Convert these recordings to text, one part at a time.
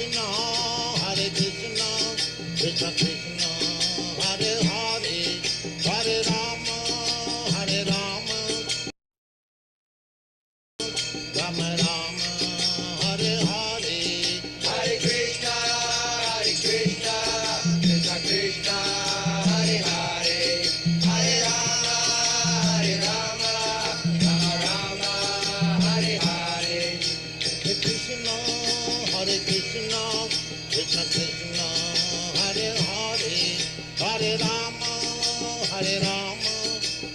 Krishna, Hare Krishna, Krishna Krishna, Hare Hare, Hare Rama, Hare Rama, Rama Rama, Hare Hare, Hare Krishna, Krishna Krishna, Hare Hare, Hare Rama, Rama Rama, Hare Hare. Hare Krishna, Hare Krishna, Krishna Krishna, Hare Hare, Hare Rama, Hare Rama,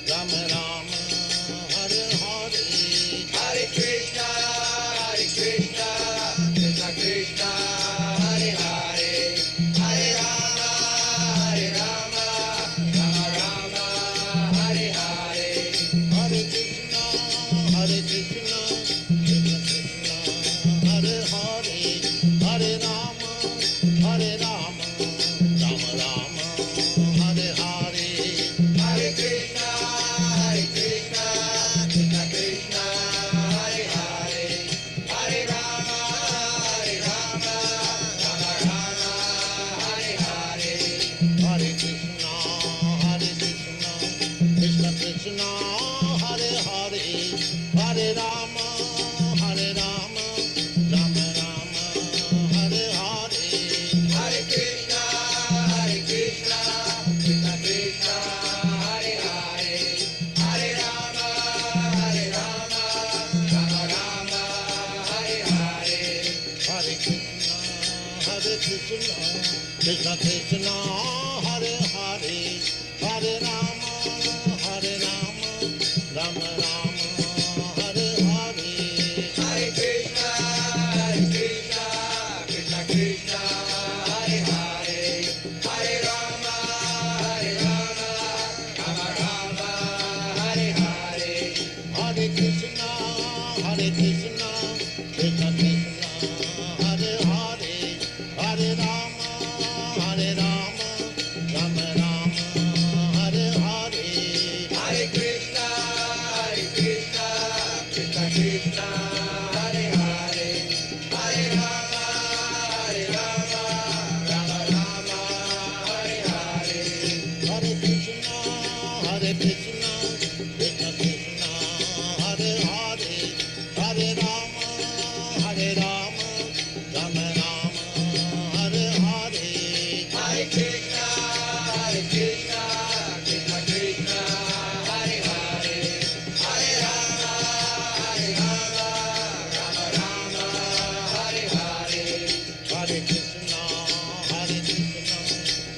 Rama Rama, Hare Hare. Hare Krishna, Krishna Krishna, Hare Hare, Hare Rama, Rama Rama, Hare Hare. Hare Krishna, Hare Krishna, Krishna Krishna, Hare Hare, Hare Rama, Hare Rama, Rama Rama, Hare Hare. Hare Krishna, Krishna Krishna, Hare Hare, Hare Rama, Rama Rama, Hare Hare. Hare Krishna, Hare Krishna, Krishna Krishna, Hare Hare, Hare Rama, Hare Rama, Rama Rama, Hare Hare. Hare Krishna, Krishna Krishna, Hare Hare, Hare Rama, Rama Rama, Hare Hare. Hare Krishna, Hare Krishna, Krishna Krishna, Hare Hare, Hare Rama, Hare Rama, Rama Rama, Hare Hare. Hare Krishna, Krishna Krishna, Hare Hare, Hare Rama, Rama Rama, Hare Hare. Hare Krishna, Hare Krishna, Krishna Krishna, Hare Hare, Hare Rama, Hare Rama, Rama Rama, Hare Hare. Hare Krishna, Krishna Krishna, Hare Hare, Hare Rama, Rama Rama, Hare Hare. Hare Krishna, Hare Krishna, Krishna Krishna, Hare Hare, Hare Rama, Hare Rama, Rama Rama, Hare Hare. Hare Krishna, Krishna Krishna, Hare Hare, Hare Rama, Rama Rama, Hare Hare. Hare Krishna, Hare Krishna, Krishna Krishna, Hare Hare, Hare Rama, Hare Rama, Rama Rama, Hare Hare. Hare Krishna,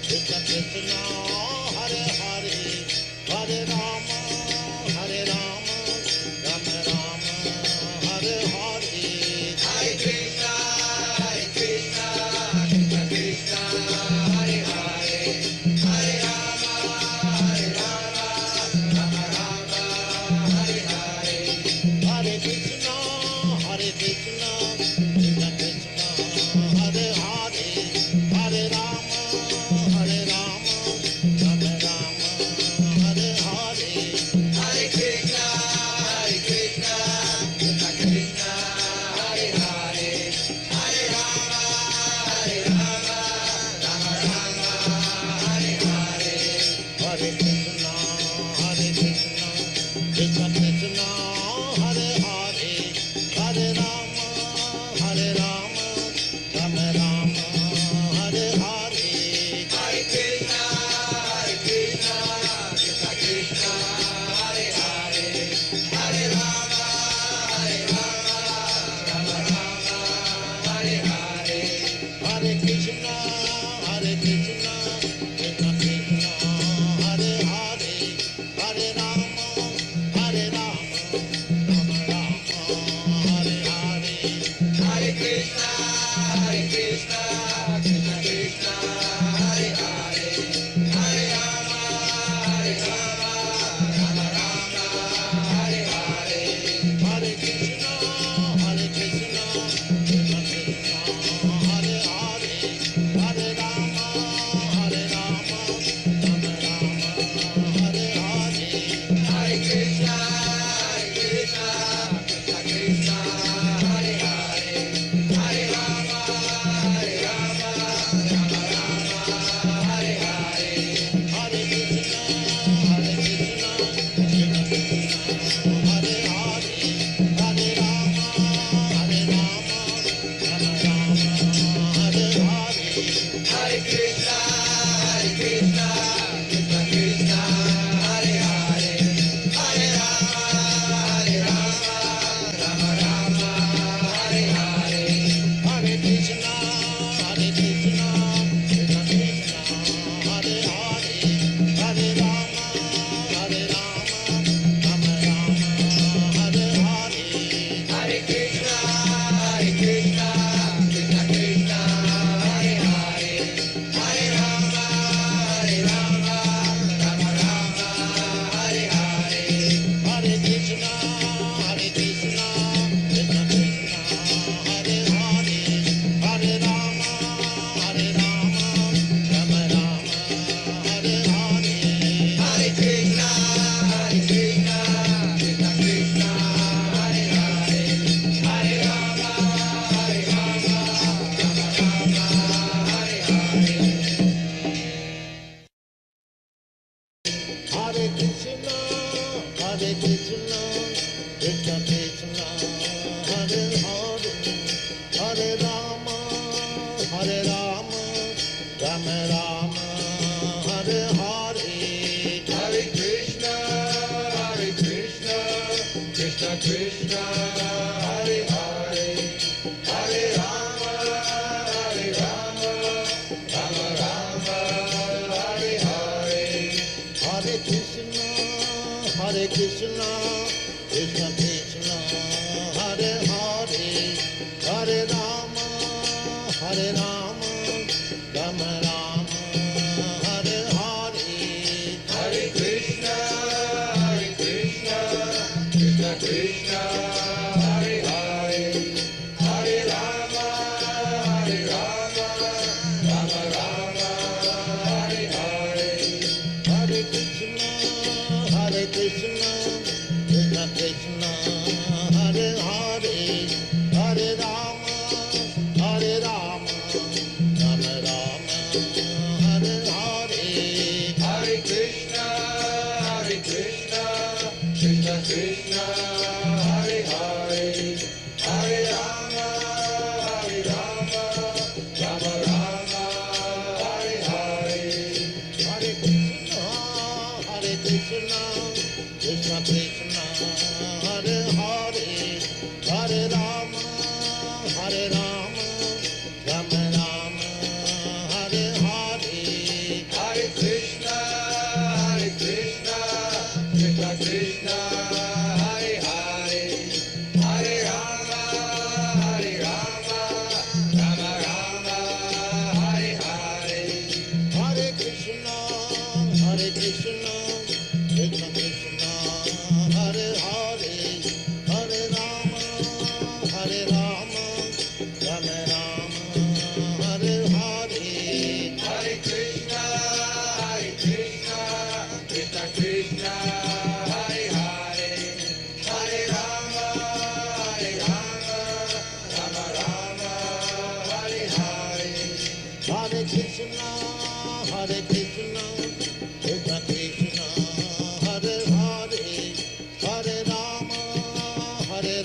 Krishna Krishna, Hare Hare, Hare Rama, Rama Rama, Hare Hare. Hare Krishna, Hare Krishna, Krishna Krishna, Hare Hare, Hare Rama, Hare Rama, Rama Rama, Hare Hare. Hare Krishna, Krishna Krishna, Hare Hare, Hare Rama, Rama Rama, Hare Hare. Hare Krishna, Hare Krishna, Krishna Krishna, Hare Hare,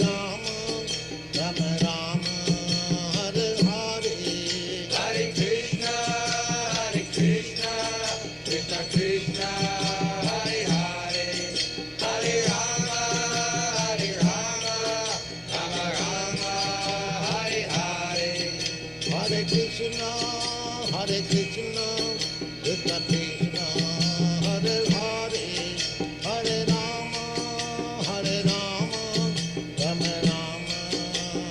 Rama, Rama Rama, Hare Hare. Hare Krishna, Krishna Krishna, Hare Hare, Hare Rama, Rama Rama, Hare Hare. Hare Krishna, Krishna Krishna, Hare Hare, Hare Rama, Rama Rama,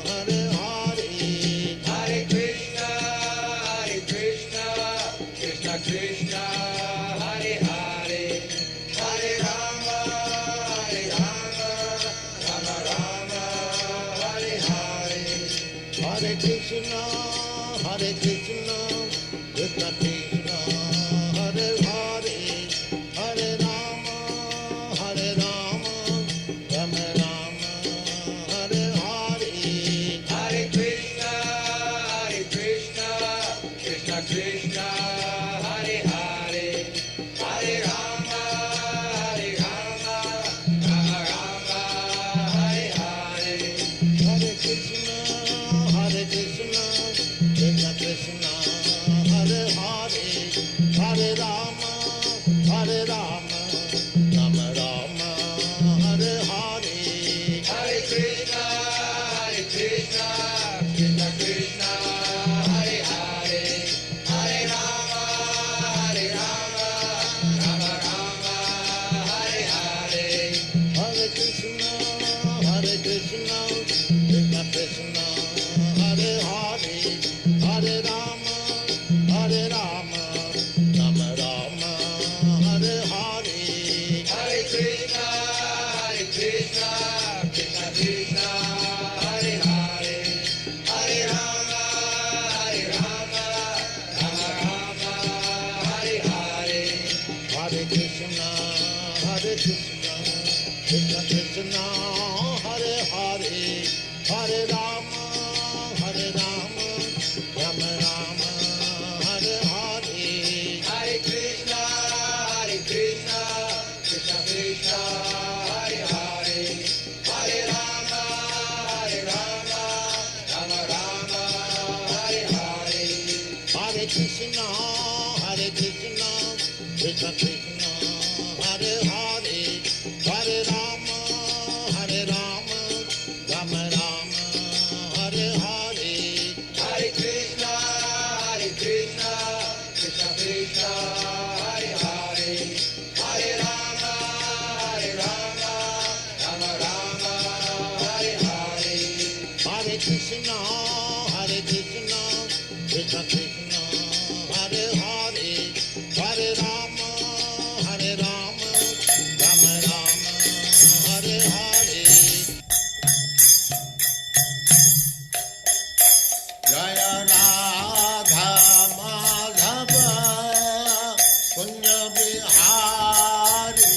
Hare Hare. Hare Krishna, Krishna Krishna, Hare Hare, Hare Rama, Rama Rama, Hare Hare. Hare Krishna, Krishna Krishna, Hare Hare, Hare Rama, Rama Rama, Hare Hare. Hare Krishna, Krishna Krishna, Hare Hare, Hare Rama, Rama Rama, Hare Hare. Hare Krishna, Krishna Krishna, Hare Hare, Hare Rama, Rama Rama, Hare Hare. Hare Krishna, Krishna Krishna, Hare Hare, Hare Rama, Rama Rama, Hare Hare. Hare Krishna, Krishna Krishna, Hare Hare, Hare Rama, Rama Rama, Hare Hare. Hare Krishna, Krishna Krishna, Hare Hare, Hare Rama, Rama Rama, Hare Hare. Hare Krishna, Krishna Krishna, Hare Hare, Hare Rama, Rama Rama, Hare Hare. Hare Krishna, Krishna Krishna, Hare Hare, Hare Rama, Rama Rama, Hare Hare. Hare Krishna, Krishna Krishna, Hare Hare, Hare Rama, Rama Rama, Hare Hare. Hare Krishna, Krishna Krishna, Hare Hare, Hare Rama, Rama Rama, Hare Hare. Hare Krishna, Krishna Krishna, Hare Hare, Hare Rama, Rama Rama, Hare Hare. Jaya Radha Madhava Punya Bihari.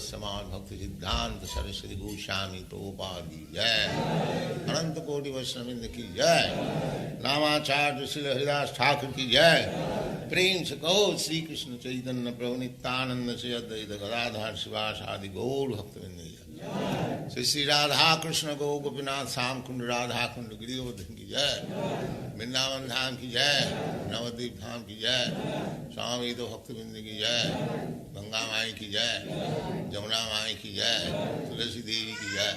समाज भक्ति सिद्धांत सरस्वती गोस्वामी प्रभुपाद की जय, अनंत कोटि वैष्णववृंद की जय, नामाचार्य श्री हरिदास ठाकुर की जय। प्रेम से कहो श्री कृष्ण चैतन्य प्रभु नित्यानंद से अद्वैत गदाधर शिवासादि गौर भक्तवृंद की जय। श्री श्री राधा कृष्ण गौ गोपीनाथ श्याम कुंड राधा कुंड गिरिवर्धन की जय, वृंदावन धाम की जय, नवद्वीप धाम की जय, स्वामी तो भक्तवृंद की जय, गंगा माई की जय, जमुना माई की जय, तुलसी देवी की जय,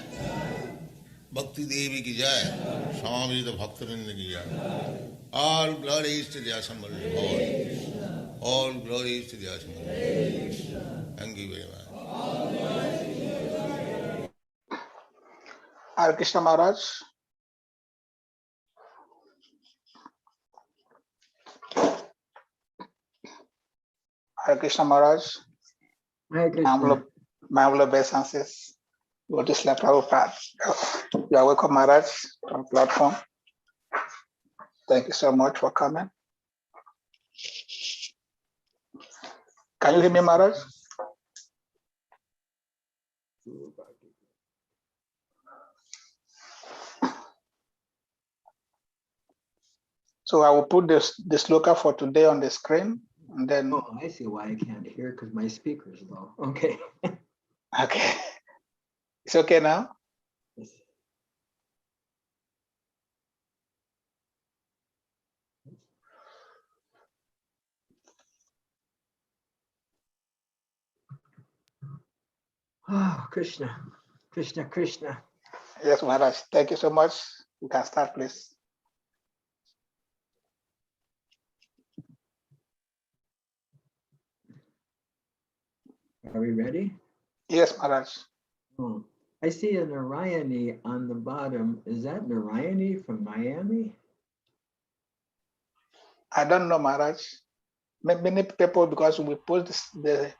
भक्ति देवी की जय, स्वामी तो भक्तवृंद की जय। All glories to the assembled Lord. All glories to the assembled Lord. Thank you very much. Hare Krishna Maharaj. Hare Krishna Maharaj. Hare Krishna. My humble obeisances. What is left Prabhupada? You are welcome, Maharaj, on the platform. Thank you so much for coming. Can you hear me, Maharaj? So I will put this sloka for today on the screen, and then. Oh, I see why I can't hear, because my speaker is low. Okay. Okay. It's okay now? Yes. Oh, Krishna, Krishna, Krishna. Yes, Maharaj. Thank you so much. You can start, please. Are we ready? Yes, Maharaj. Oh, I see a Narayani on the bottom. Is that Narayani from Miami? I don't know, Maharaj. Many people, because we post the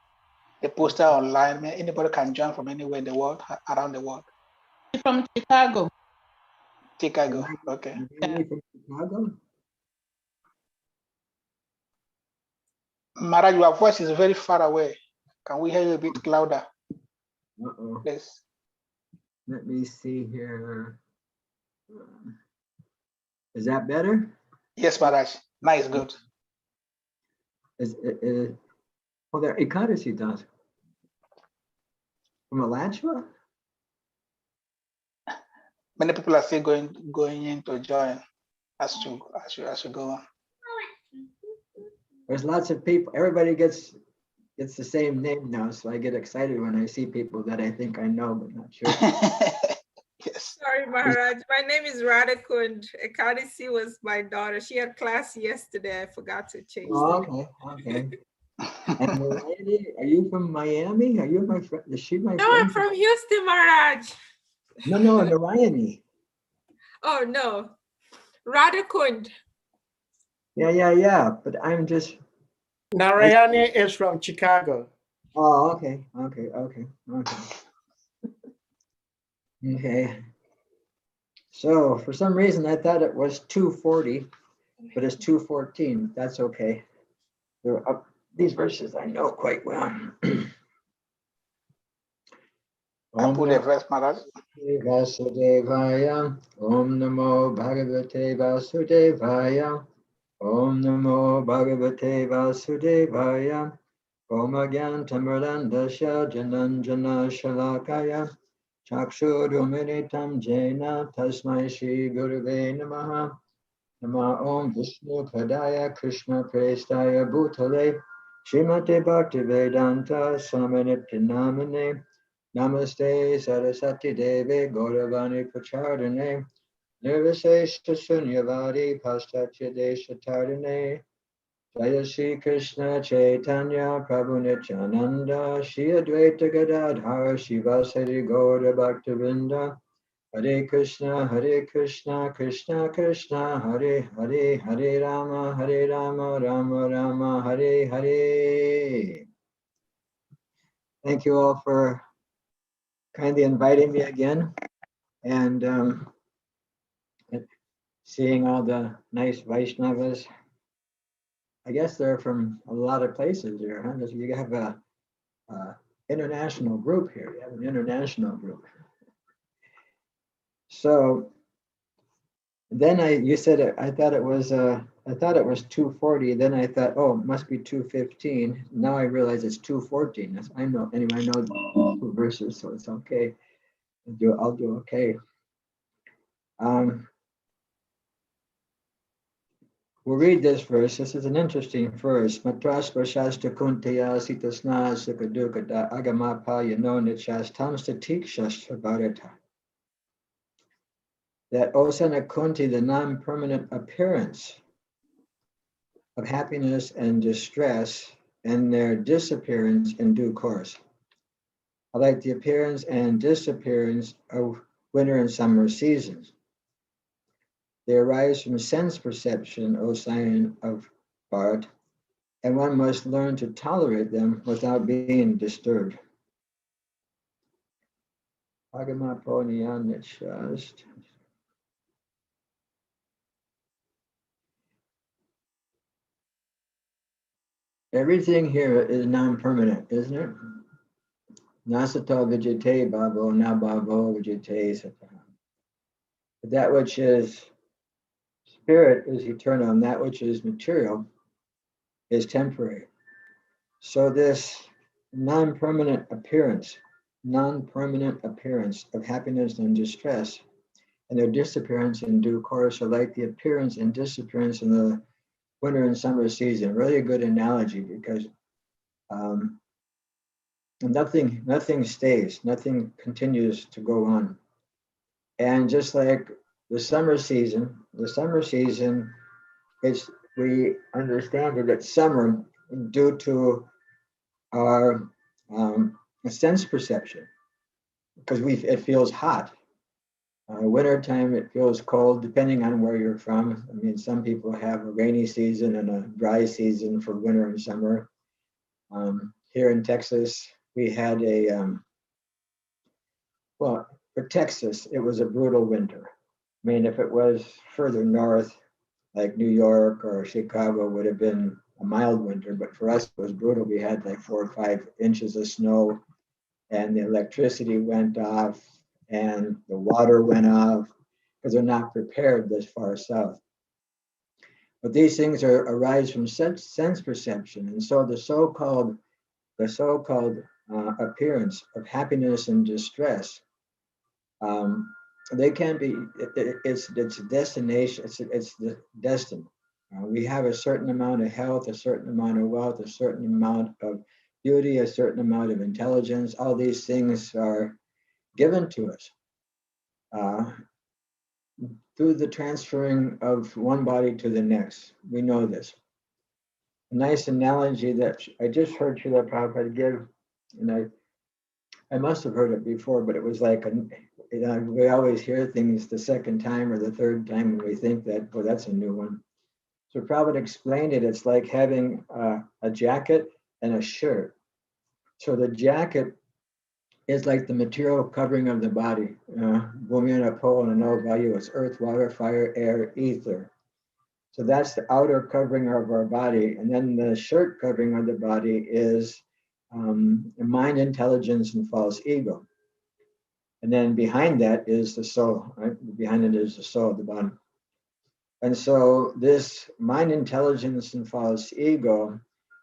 poster online, anybody can join from anywhere in the world, around the world. From Chicago. Chicago, okay. Narayani from Chicago? Maharaj, your voice is very far away. Can we hear you a bit louder? Uh-oh. Please. Let me see here. Is that better? Yes, Maharaj. Nice, good. Oh, there, Ekadasi does. From Alachua? Many people are still going in to join as you go on. There's lots of people. Everybody gets the same name now, so I get excited when I see people that I think I know, but not sure. Yes. Sorry, Maharaj. My name is Radhakund. Ekadasi was my daughter. She had class yesterday. I forgot to change Oh, it. okay, okay. And Narayani, are you from Miami? Are you my friend? Is she my No, friend? I'm from Houston, Maharaj. No, Narayani. Oh, no. Radhakund. Yeah. But I'm just. Narayani is from Chicago. Oh, okay. Okay. So for some reason I thought it was 2:40, but it's 2:14. That's okay. They're up. These verses I know quite well. I put a verse, Maharaj. Vasudevaya, Om Namo Bhagavate Vasudevaya, Om Namo Bhagavate Vasudevaya, Om Agyantamrandasya Jananjana Shalakaya, Chakshuruminitam Jena Tasmai Shri Gurave Namaha, Nama Om Vishnu Padaya Krishna Prestaya Bhutale, Srimate Bhaktivedanta Swaminiti Namane, Namaste Sarasati Deve Gauravani Pracharane, Nirvisesha Sunyavadi Paschatya Desha Tardane, Jaya Shri Krishna Chaitanya Prabhu Nityananda, Shri Advaita Gadadhara Shivasari Gaura Bhaktivinoda, Hare Krishna, Krishna Krishna, Hare Hare, Hare Rama, Rama Rama, Hare Hare. Thank you all for kindly inviting me again, and seeing all the nice Vaishnavas. I guess they're from a lot of places here, huh? You have international group here. You have an international group. So then you said it, I thought it was 240. Then I thought, oh, it must be 215. Now I realize it's 214. I know, anyway, I know the two verses, so it's okay. I'll do okay. We'll read this verse. This is an interesting verse. Matrasprashasta kuntaya sitasna sukadukada agamapa yano nichastamsta tikshastra bharata. That Osana Kunti, the non-permanent appearance of happiness and distress and their disappearance in due course. I like the appearance and disappearance of winter and summer seasons. They arise from sense perception, O sign of Bharat, and one must learn to tolerate them without being disturbed. Everything here is non-permanent, isn't it? Nasato vijate bhavo, na bhavo vijate sataha. That which is spirit is eternal, and that which is material is temporary. So this non-permanent appearance of happiness and distress and their disappearance in due course are like the appearance and disappearance in the winter and summer season. Really a good analogy, because nothing stays, nothing continues to go on. And just like the summer season, we understand that it's summer due to our sense perception, because it feels hot. Wintertime, it feels cold, depending on where you're from. I mean, some people have a rainy season and a dry season for winter and summer. Here in Texas, we had for Texas, it was a brutal winter. I mean, if it was further north, like New York or Chicago, would have been a mild winter, but for us, it was brutal. We had like 4 or 5 inches of snow, and the electricity went off, and the water went off, because they're not prepared this far south. But these things arise from sense perception, and so the so-called appearance of happiness and distress, they can be. It's destination. It's destined. We have a certain amount of health, a certain amount of wealth, a certain amount of beauty, a certain amount of intelligence. All these things are given to us through the transferring of one body to the next. We know this. A nice analogy that I just heard Srila Prabhupada give, and I must have heard it before, but it was like, we always hear things the second time or the third time when we think that, oh, that's a new one. So Prabhupada explained it. It's like having a jacket and a shirt. So the jacket is like the material covering of the body. Bhumina po nano vayu, it's earth, water, fire, air, ether. So that's the outer covering of our body. And then the shirt covering of the body is mind, intelligence, and false ego. And then behind that is the soul, right? Behind it is the soul at the bottom. And so this mind, intelligence, and false ego,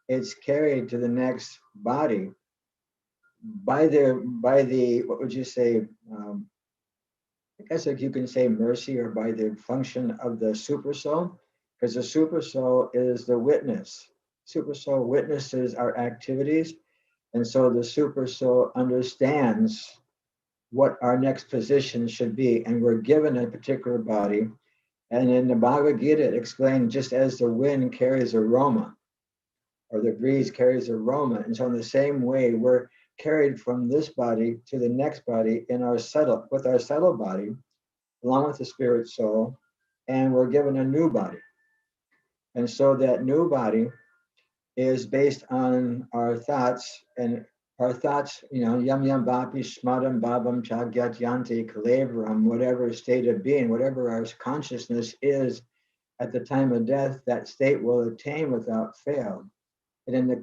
it's carried to the next body by the what would you say? I guess if you can say mercy, or by the function of the super soul, because the super soul is the witness. Super soul witnesses our activities, and so the super soul understands what our next position should be, and we're given a particular body. And in the Bhagavad Gita, it explained, just as the wind carries aroma, or the breeze carries aroma, and so in the same way, we're carried from this body to the next body with our subtle body, along with the spirit soul, and we're given a new body. And so that new body is based on our thoughts, and our thoughts, yam yam vapi smadam bhavam chagyat yanti kalevaram, whatever state of being, whatever our consciousness is at the time of death, that state will attain without fail. And in the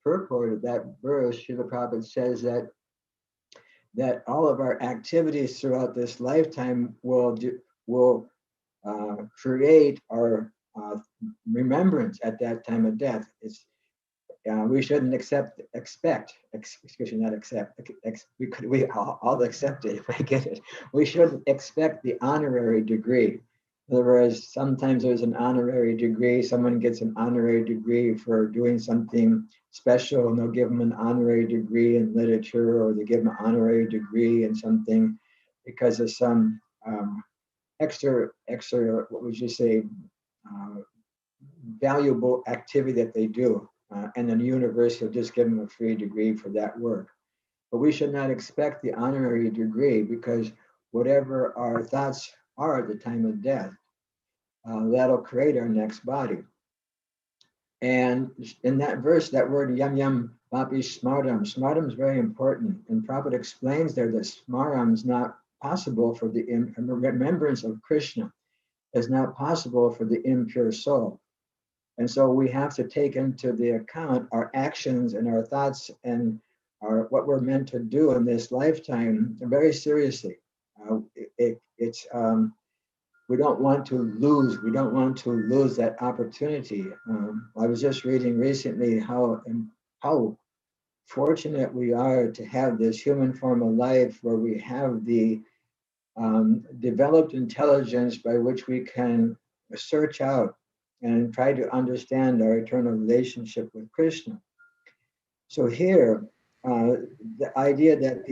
purport of that verse, Srila Prabhupada says that all of our activities throughout this lifetime will create our remembrance at that time of death. We shouldn't we all accept it if I get it. We shouldn't expect the honorary degree. In other words, sometimes there's an honorary degree, someone gets an honorary degree for doing something special, and they'll give them an honorary degree in literature, or they give them an honorary degree in something because of some extra, what would you say, valuable activity that they do. And then the university will just give them a free degree for that work. But we should not expect the honorary degree, because whatever our thoughts are at the time of death, that'll create our next body. And in that verse, that word yam yam vapi smartam is very important. And Prabhupada explains there that smaram is not possible for the remembrance of Krishna, is not possible for the impure soul. And so we have to take into the account our actions and our thoughts and what we're meant to do in this lifetime very seriously. We don't want to lose that opportunity. I was just reading recently how fortunate we are to have this human form of life, where we have the developed intelligence by which we can search out and try to understand our eternal relationship with Krishna. So here, the idea that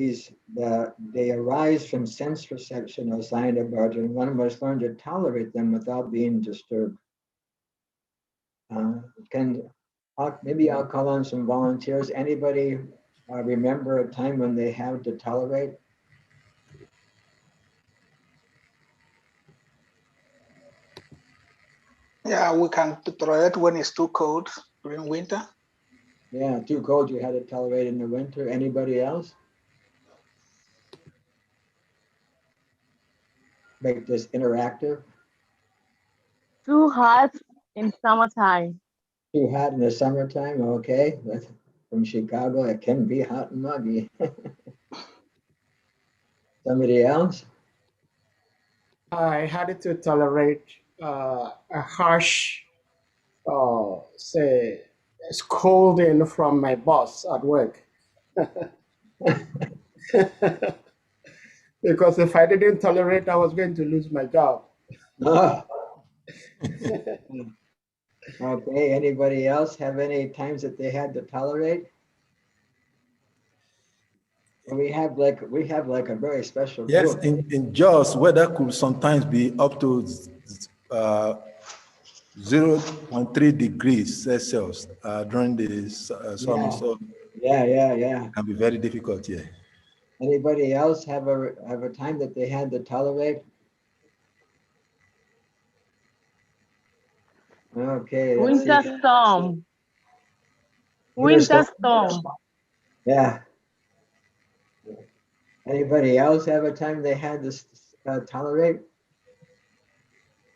they arise from sense perception or sign about, and one must learn to tolerate them without being disturbed. Maybe I'll call on some volunteers. Anybody remember a time when they have to tolerate? Yeah, we can tolerate when it's too cold during winter. Yeah, too cold, you had to tolerate in the winter. Anybody else? Make this interactive. Too hot in summertime. Too hot in the summertime, okay. That's from Chicago, it can be hot and muggy. Somebody else? I had to tolerate a harsh, say, scolding from my boss at work. Because if I didn't tolerate, I was going to lose my job. Oh. Okay, anybody else have any times that they had to tolerate? Well, we have like a very special Yes, group. in Jaws, weather could sometimes be up to 0.3 degrees Celsius during the summer, so Yeah. it can be very difficult. Yeah. Anybody else have a time that they had to tolerate? Okay. Let's see. Winter storm. Winter storm. Yeah. Anybody else have a time they had to tolerate?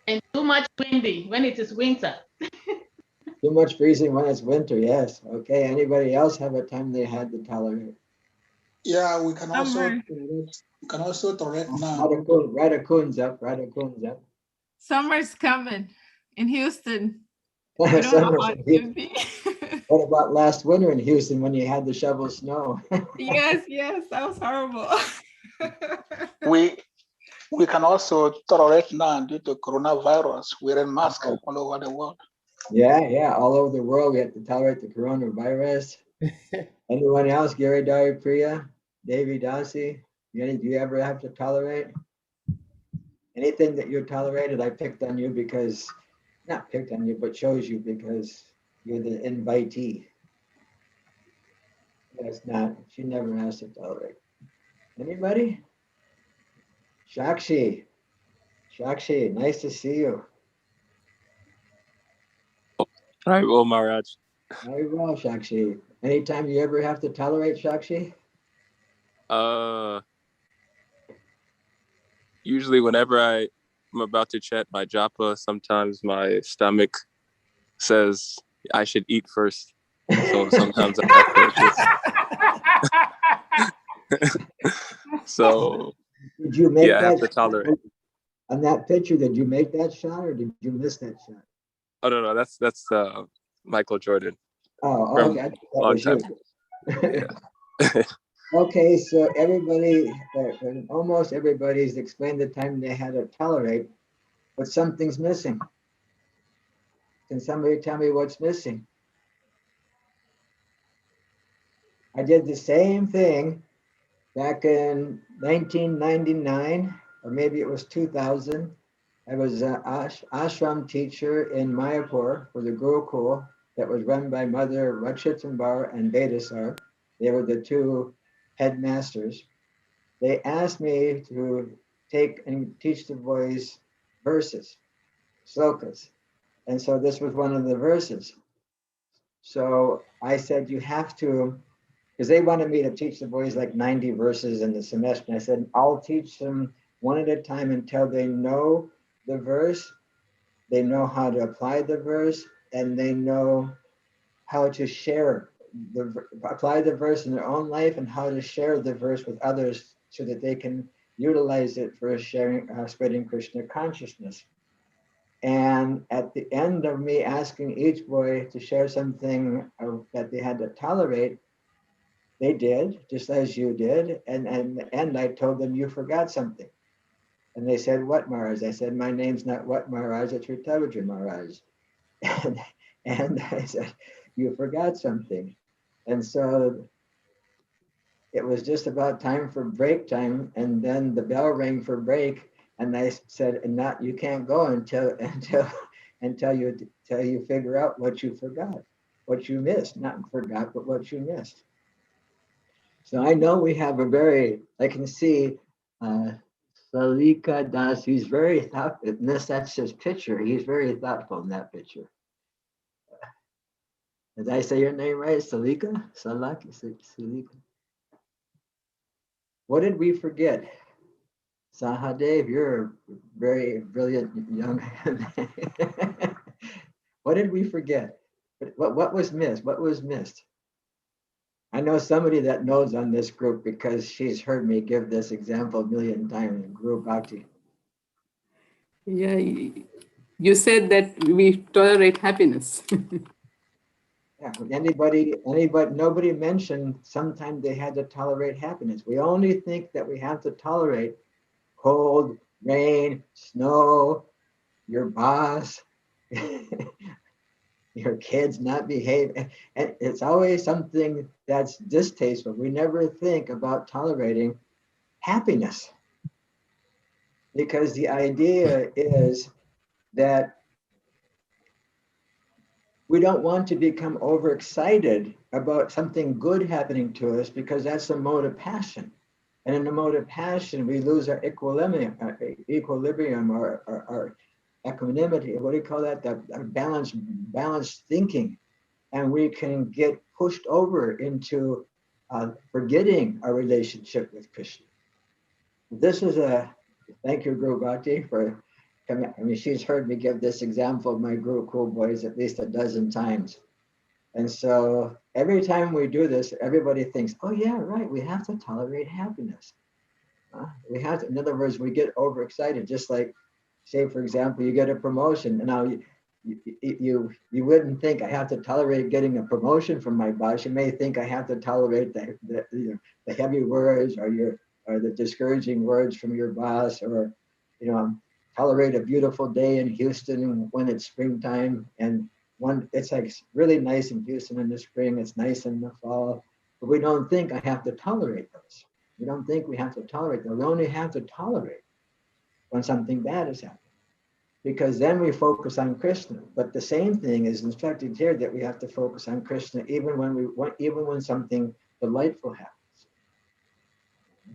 And too much windy when it is winter. Too much freezing when it's winter, yes. Okay, anybody else have a time they had to tolerate? Yeah, we can also tolerate now. Radicoon's up. Summer's coming in Houston. We don't know how it's gonna be. What about last winter in Houston when you had to shovel snow? Yes, that was horrible. We can also tolerate now due to coronavirus. Wearing masks all over the world. Yeah, all over the world we have to tolerate the coronavirus. Anyone else? Gary Dari Priya, Davy Dasi, do you ever have to tolerate anything that you tolerated? I picked on you because, not picked on you, but chose you because you're the invitee. That's not, she never has to tolerate. Anybody? Shakshi, nice to see you. Hi, well, Maharaj. Very well, Shakshi. Anytime you ever have to tolerate, Shakshi? Usually whenever I'm about to chant my japa, sometimes my stomach says I should eat first. So sometimes I have to just so Did you make yeah, I have that to tolerate. shot? On that picture, did you make that shot or did you miss that shot? Oh no, that's Michael Jordan Oh, from okay, I thought that long was you. time. Yeah. Okay, so everybody, almost everybody's explained the time they had to tolerate, but something's missing. Can somebody tell me what's missing? I did the same thing back in 1999, or maybe it was 2000. I was an ashram teacher in Mayapur for the Gurukul that was run by Mother Ratchatambar and Vedasar. They were the two headmasters. They asked me to take and teach the boys verses, slokas. And so this was one of the verses. So I said, you have to, because they wanted me to teach the boys like 90 verses in the semester. And I said, I'll teach them one at a time until they know the verse, they know how to apply the verse, and they know how to share apply the verse in their own life and how to share the verse with others so that they can utilize it for sharing, spreading Krishna consciousness. And at the end of me asking each boy to share something that they had to tolerate, they did, just as you did. And in the end, I told them, you forgot something. And they said, what, Maharaj? I said, my name's not what, Maharaj, it's RTADHVAJA, Maharaj. And I said, you forgot something. And so it was just about time for break time. And then the bell rang for break. And I said, and not, you can't go until you figure out what you forgot, what you missed, not forgot, but what you missed. So I know we have a very, I can see Salika Das, he's very thoughtful. That's his picture. He's very thoughtful in that picture. Did I say your name right? Salika? Salika. What did we forget? Sahadev, you're a very brilliant young man. What did we forget? What was missed? What was missed? I know somebody that knows on this group because she's heard me give this example a million times in Guru Bhakti. Yeah, you said that we tolerate happiness. Yeah, nobody mentioned sometimes they had to tolerate happiness. We only think that we have to tolerate cold, rain, snow, your boss, your kids not behaving. And it's always something that's distasteful. We never think about tolerating happiness. Because the idea is that we don't want to become overexcited about something good happening to us because that's a mode of passion. And in the mode of passion, we lose our equilibrium or our equanimity. What do you call that? The balanced thinking. And we can get pushed over into forgetting our relationship with Krishna. This is thank you, Guru Bhakti, for coming. I mean, she's heard me give this example of my Guru Cool Boys at least a dozen times. And so every time we do this, everybody thinks, oh yeah, right, we have to tolerate happiness. We have to, in other words, we get overexcited, just like, say, for example, you get a promotion, and now you wouldn't think I have to tolerate getting a promotion from my boss. You may think I have to tolerate the heavy words or the discouraging words from your boss, or tolerate a beautiful day in Houston when it's springtime, and it's like really nice in Houston in the spring, it's nice in the fall, but we don't think I have to tolerate those. We don't think we have to tolerate them. We only have to tolerate when something bad is happening, because then we focus on Krishna. But the same thing is instructed here, that we have to focus on Krishna even when something delightful happens.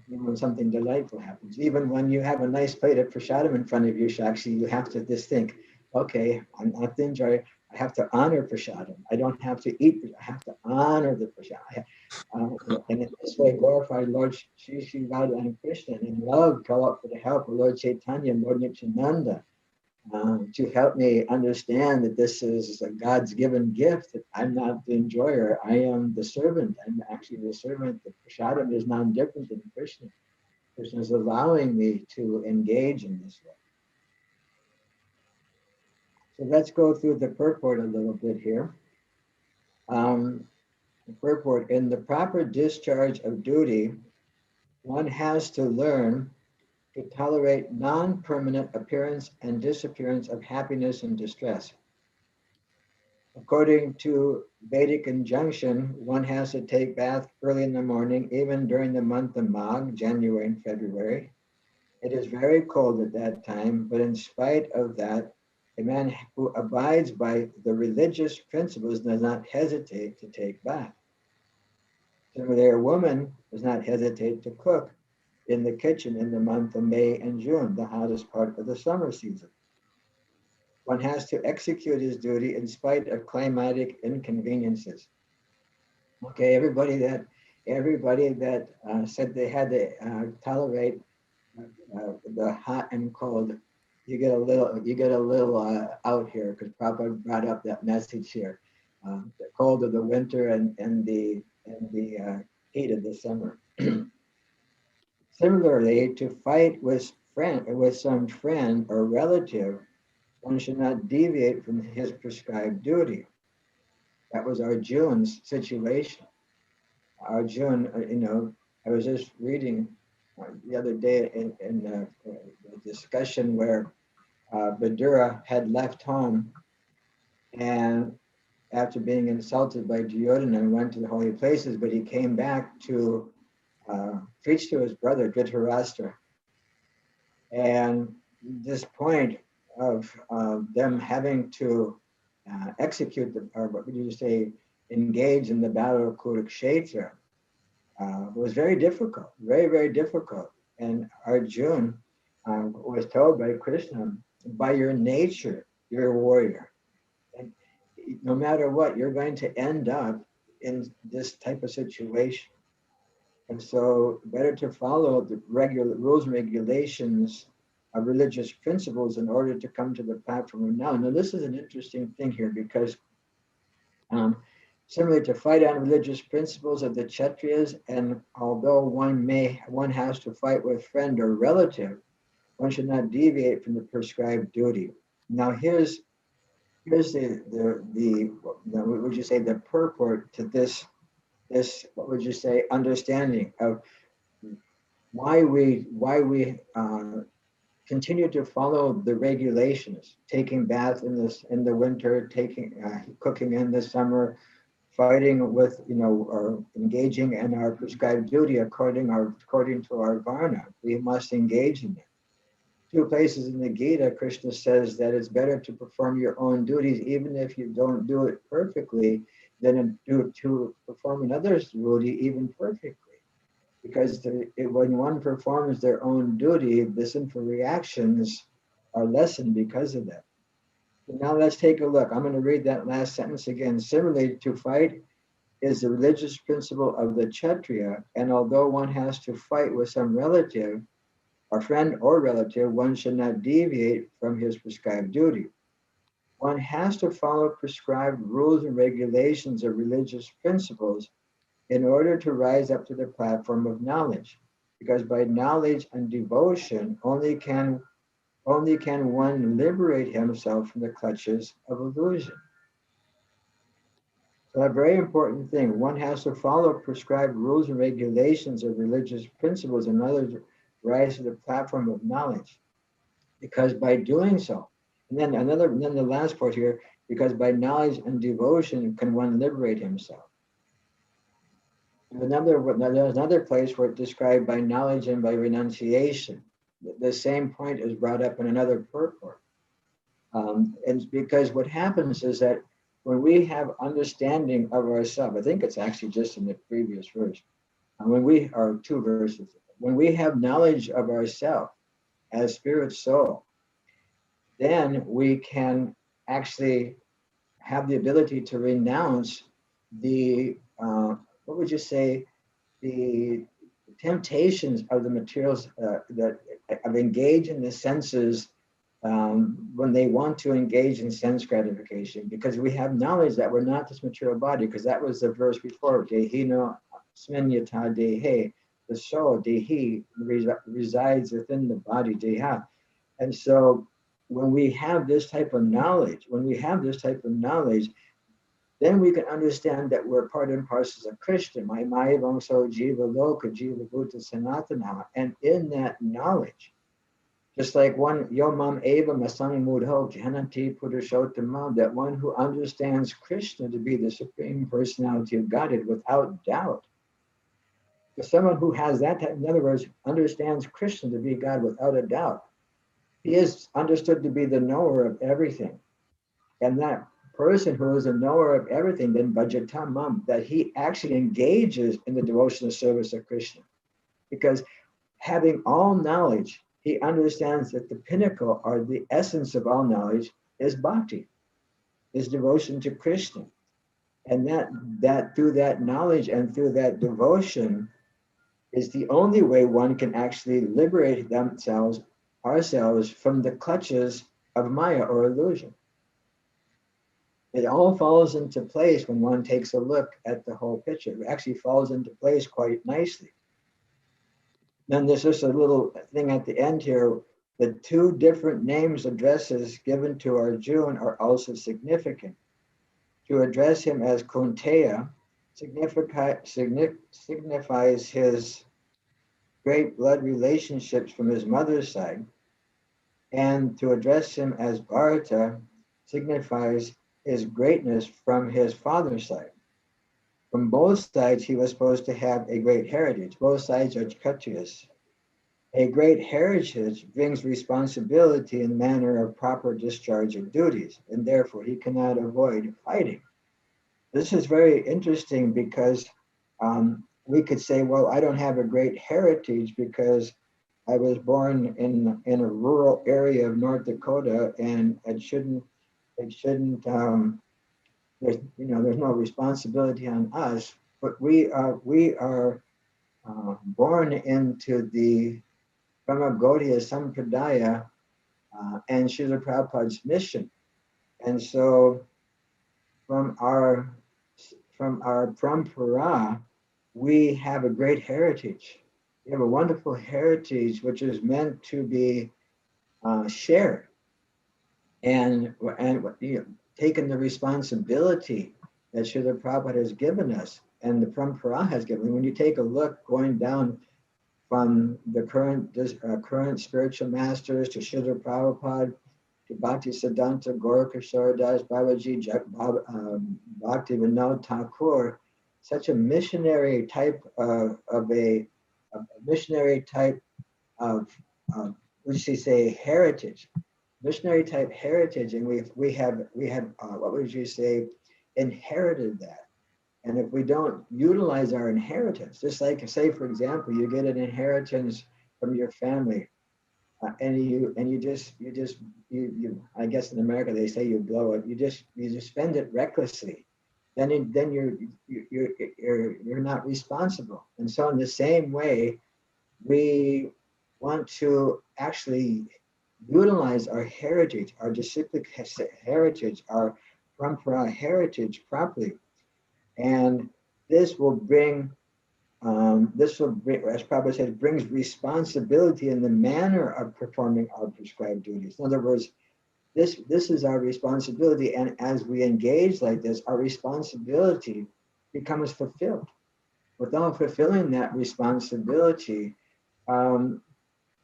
Even when something delightful happens, even when you have a nice plate of prasadam in front of you, Shakshi, you have to just think, okay, I'm not to enjoy, I have to honor prasadam. I don't have to eat, I have to honor the prasadam. And in this way, glorify Lord Shri Radha and Krishna, and in love, call out for the help of Lord Chaitanya and Lord Nityananda. to help me understand that this is a God's given gift, that I'm not the enjoyer, I am the servant. I'm actually the servant. The prasadam is non-different than Krishna. Krishna is allowing me to engage in this way. So let's go through the purport a little bit here. The purport: in the proper discharge of duty, one has to learn to tolerate non-permanent appearance and disappearance of happiness and distress. According to Vedic injunction, one has to take bath early in the morning, even during the month of Magh, January and February. It is very cold at that time, but in spite of that, a man who abides by the religious principles does not hesitate to take bath. Similarly, a woman does not hesitate to cook in the kitchen in the month of May and June, the hottest part of the summer season. One has to execute his duty in spite of climatic inconveniences. Okay, everybody that said they had to tolerate the hot and cold, you get a little out here, because Prabhupada brought up that message here. The cold of the winter and the heat of the summer. Similarly, to fight with some friend or relative, one should not deviate from his prescribed duty. That was Arjun's situation. Arjun, I was just reading the other day in a discussion where Vidura had left home, and after being insulted by Duryodhana, went to the holy places, but he came back to preach to his brother Dhritarashtra. And this point of them having to execute or what would you say, engage in the battle of Kurukshetra was very difficult, very, very difficult. And Arjun was told by Krishna, by your nature, you're a warrior. And no matter what, you're going to end up in this type of situation. And so better to follow the regular rules and regulations of religious principles in order to come to the platform of now. Now, this is an interesting thing here, because similarly to fight on religious principles of the Kshatriyas, and although one has to fight with friend or relative, one should not deviate from the prescribed duty. Now, here's the what would you say, the purport to this what would you say, understanding of why we continue to follow the regulations, taking bath in the winter, cooking in the summer, fighting with or engaging in our prescribed duty according to our varna. We must engage in it. 2 places in the Gita, Krishna says that it's better to perform your own duties, even if you don't do it perfectly, than to perform another's duty even perfectly. Because when one performs their own duty, the sinful reactions are lessened because of that. So now let's take a look. I'm going to read that last sentence again. Similarly, to fight is the religious principle of the Kshatriya, and although one has to fight with some relative, or friend or relative, one should not deviate from his prescribed duty. One has to follow prescribed rules and regulations of religious principles in order to rise up to the platform of knowledge, because by knowledge and devotion only can one liberate himself from the clutches of illusion. So a very important thing, one has to follow prescribed rules and regulations of religious principles in order to rise to the platform of knowledge, because by doing so, and then the last part here, because by knowledge and devotion can one liberate himself. There's another place where it's described by knowledge and by renunciation. The same point is brought up in another purport. And because what happens is that when we have understanding of ourselves, I think it's actually just in the previous verse, when we are 2 verses, when we have knowledge of ourselves as spirit soul, then we can actually have the ability to renounce the what would you say, the temptations of the materials that of engage in the senses when they want to engage in sense gratification, because we have knowledge that we're not this material body, because that was the verse before, Dehino Sminyata Dehe, the soul, Dehi, resides within the body, Deha. And so when we have this type of knowledge, then we can understand that we're part and parcels of Krishna. My Vamso Jiva Loka Jiva Bhuta Sanatana. And in that knowledge, just like one Yomam Eva Masani Mudho Janati Purushottama, that one who understands Krishna to be the Supreme Personality of Godhead without doubt. For someone who has that type, in other words, understands Krishna to be God without a doubt, he is understood to be the knower of everything. And that person who is a knower of everything, then Bhajatamam, that he actually engages in the devotional service of Krishna. Because having all knowledge, he understands that the pinnacle or the essence of all knowledge is bhakti, is devotion to Krishna. And that through that knowledge and through that devotion is the only way one can actually liberate ourselves from the clutches of Maya or illusion. It all falls into place when one takes a look at the whole picture. It actually falls into place quite nicely. Then there's just a little thing at the end here. The two different names, addresses given to Arjuna are also significant. To address him as Kunteya signifies his great blood relationships from his mother's side. And to address him as Bharata signifies his greatness from his father's side. From both sides, he was supposed to have a great heritage. Both sides are Kshatriyas. A great heritage brings responsibility in the manner of proper discharge of duties, and therefore he cannot avoid fighting. This is very interesting because we could say, well, I don't have a great heritage because I was born in a rural area of North Dakota, and there's no responsibility on us, but we are born into the Brahma Gaudiya Sampradaya and Srila Prabhupada's mission. And so from our parampara, we have a great heritage. We have a wonderful heritage which is meant to be shared. And taken the responsibility that Srila Prabhupada has given us and the Parampara has given. When you take a look going down from the current spiritual masters to Srila Prabhupada, to Bhakti Siddhanta, Gaurkishore Das, Babaji, Bhakti Vinod Thakur, such a missionary type of heritage. Missionary type heritage, and we have what would you say, inherited that. And if we don't utilize our inheritance, just like, say for example, you get an inheritance from your family, and you I guess in America they say you blow it. You just spend it recklessly. Then you're not responsible. And so in the same way, we want to actually utilize our heritage, our disciplic heritage, our parampara heritage properly. And this will bring, as Prabhupada said, brings responsibility in the manner of performing our prescribed duties. In other words, this is our responsibility. And as we engage like this, our responsibility becomes fulfilled. Without fulfilling that responsibility,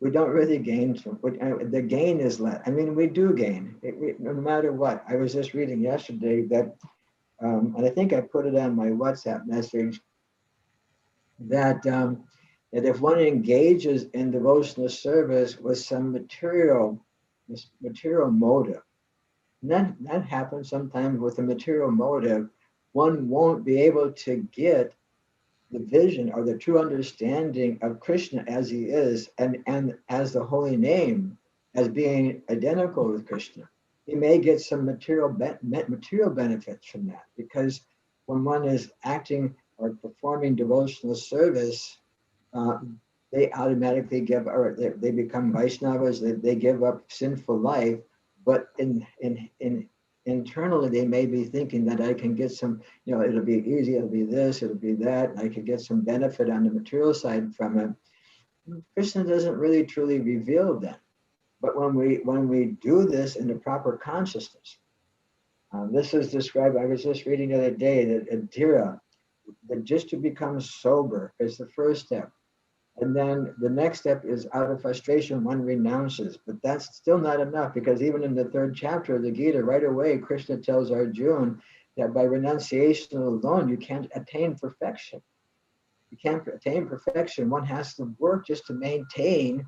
we don't really gain. The gain is less. I mean, we do gain, no matter what. I was just reading yesterday that, and I think I put it on my WhatsApp message, that if one engages in devotional service with some material motive, and that happens sometimes with a material motive, one won't be able to get the vision or the true understanding of Krishna as he is, and as the holy name as being identical with Krishna. He may get some material benefits from that, because when one is acting or performing devotional service, they automatically give, or they become Vaishnavas, they give up sinful life, but internally they may be thinking that I can get some, it'll be easy, it'll be this, it'll be that, and I can get some benefit on the material side from it. Krishna doesn't really truly reveal that. But when we do this in the proper consciousness, this is described, I was just reading the other day that Adhira, that just to become sober is the first step. And then the next step is out of frustration, one renounces. But that's still not enough, because even in the 3rd chapter of the Gita, right away, Krishna tells Arjuna that by renunciation alone, you can't attain perfection. You can't attain perfection. One has to work just to maintain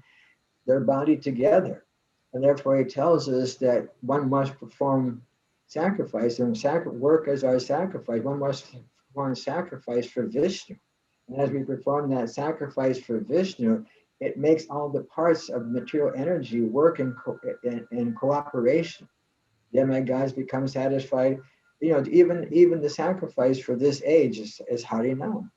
their body together. And therefore he tells us that one must perform sacrifice, and work as our sacrifice. One must perform sacrifice for Vishnu. And as we perform that sacrifice for Vishnu, it makes all the parts of material energy work in cooperation. The demigods become satisfied. Even the sacrifice for this age is Harinam.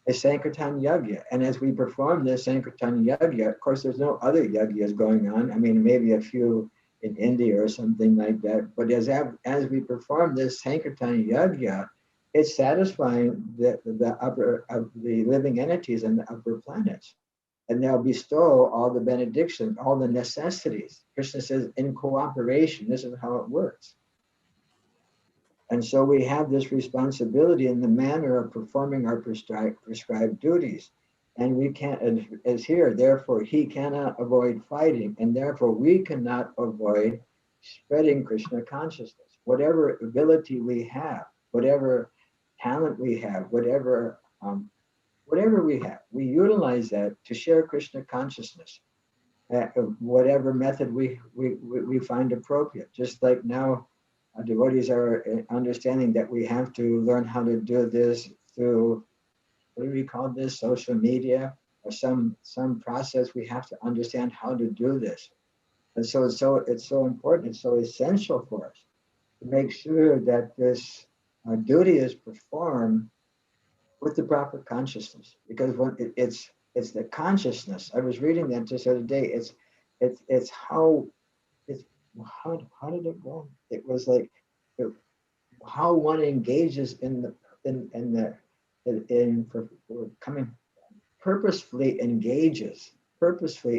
Is Sankirtan Yagya. And as we perform this Sankirtan Yagya, of course, there's no other Yagyas going on. I mean, maybe a few in India or something like that. But as we perform this Sankirtan Yagya, it's satisfying the upper of the living entities and the upper planets. And they'll bestow all the benedictions, all the necessities. Krishna says, in cooperation, this is how it works. And so we have this responsibility in the manner of performing our prescribed duties. And we can't, as here, therefore, he cannot avoid fighting, and therefore we cannot avoid spreading Krishna consciousness. Whatever ability we have, whatever talent we have, whatever we have, we utilize that to share Krishna consciousness. Whatever method we find appropriate. Just like now, devotees are understanding that we have to learn how to do this through, what do we call this, social media, or some process. We have to understand how to do this. And so it's so important, it's so essential for us to make sure that this duty is performed with the proper consciousness. Because when it's the consciousness. I was reading that just the other day. It's how did it go? It was like how one engages purposefully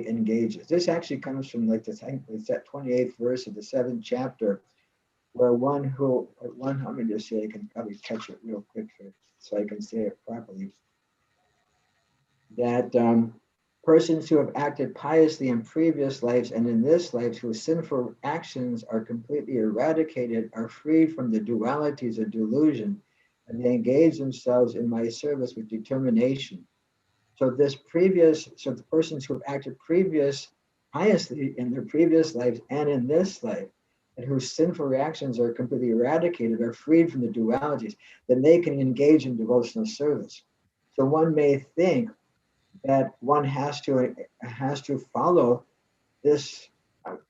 engages. This actually comes from like it's that 28th verse of the 7th chapter, where let me just say, I can probably catch it real quick here so I can say it properly. That persons who have acted piously in previous lives and in this life, whose sinful actions are completely eradicated, are freed from the dualities of delusion, and they engage themselves in my service with determination. So the persons who have acted piously in their previous lives and in this life, and whose sinful reactions are completely eradicated, are freed from the dualities, then they can engage in devotional service. So one may think that one has to follow this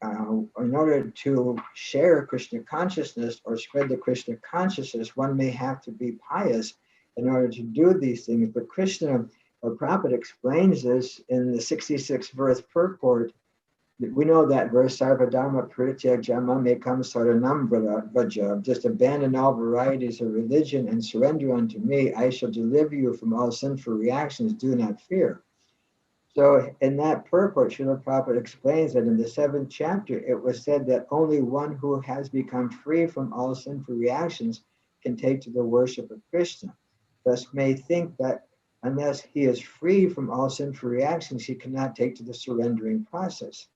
in order to share Krishna consciousness or spread the Krishna consciousness. One may have to be pious in order to do these things. But Krishna, or Prabhupada, explains this in the 66th verse purport. We know that verse, Sarva Dharma Parityajya Mamekam Saranam Vaja, just abandon all varieties of religion and surrender unto me. I shall deliver you from all sinful reactions. Do not fear. So in that purport, Srila Prabhupada explains that in the 7th chapter, it was said that only one who has become free from all sinful reactions can take to the worship of Krishna. Thus may think that unless he is free from all sinful reactions, he cannot take to the surrendering process.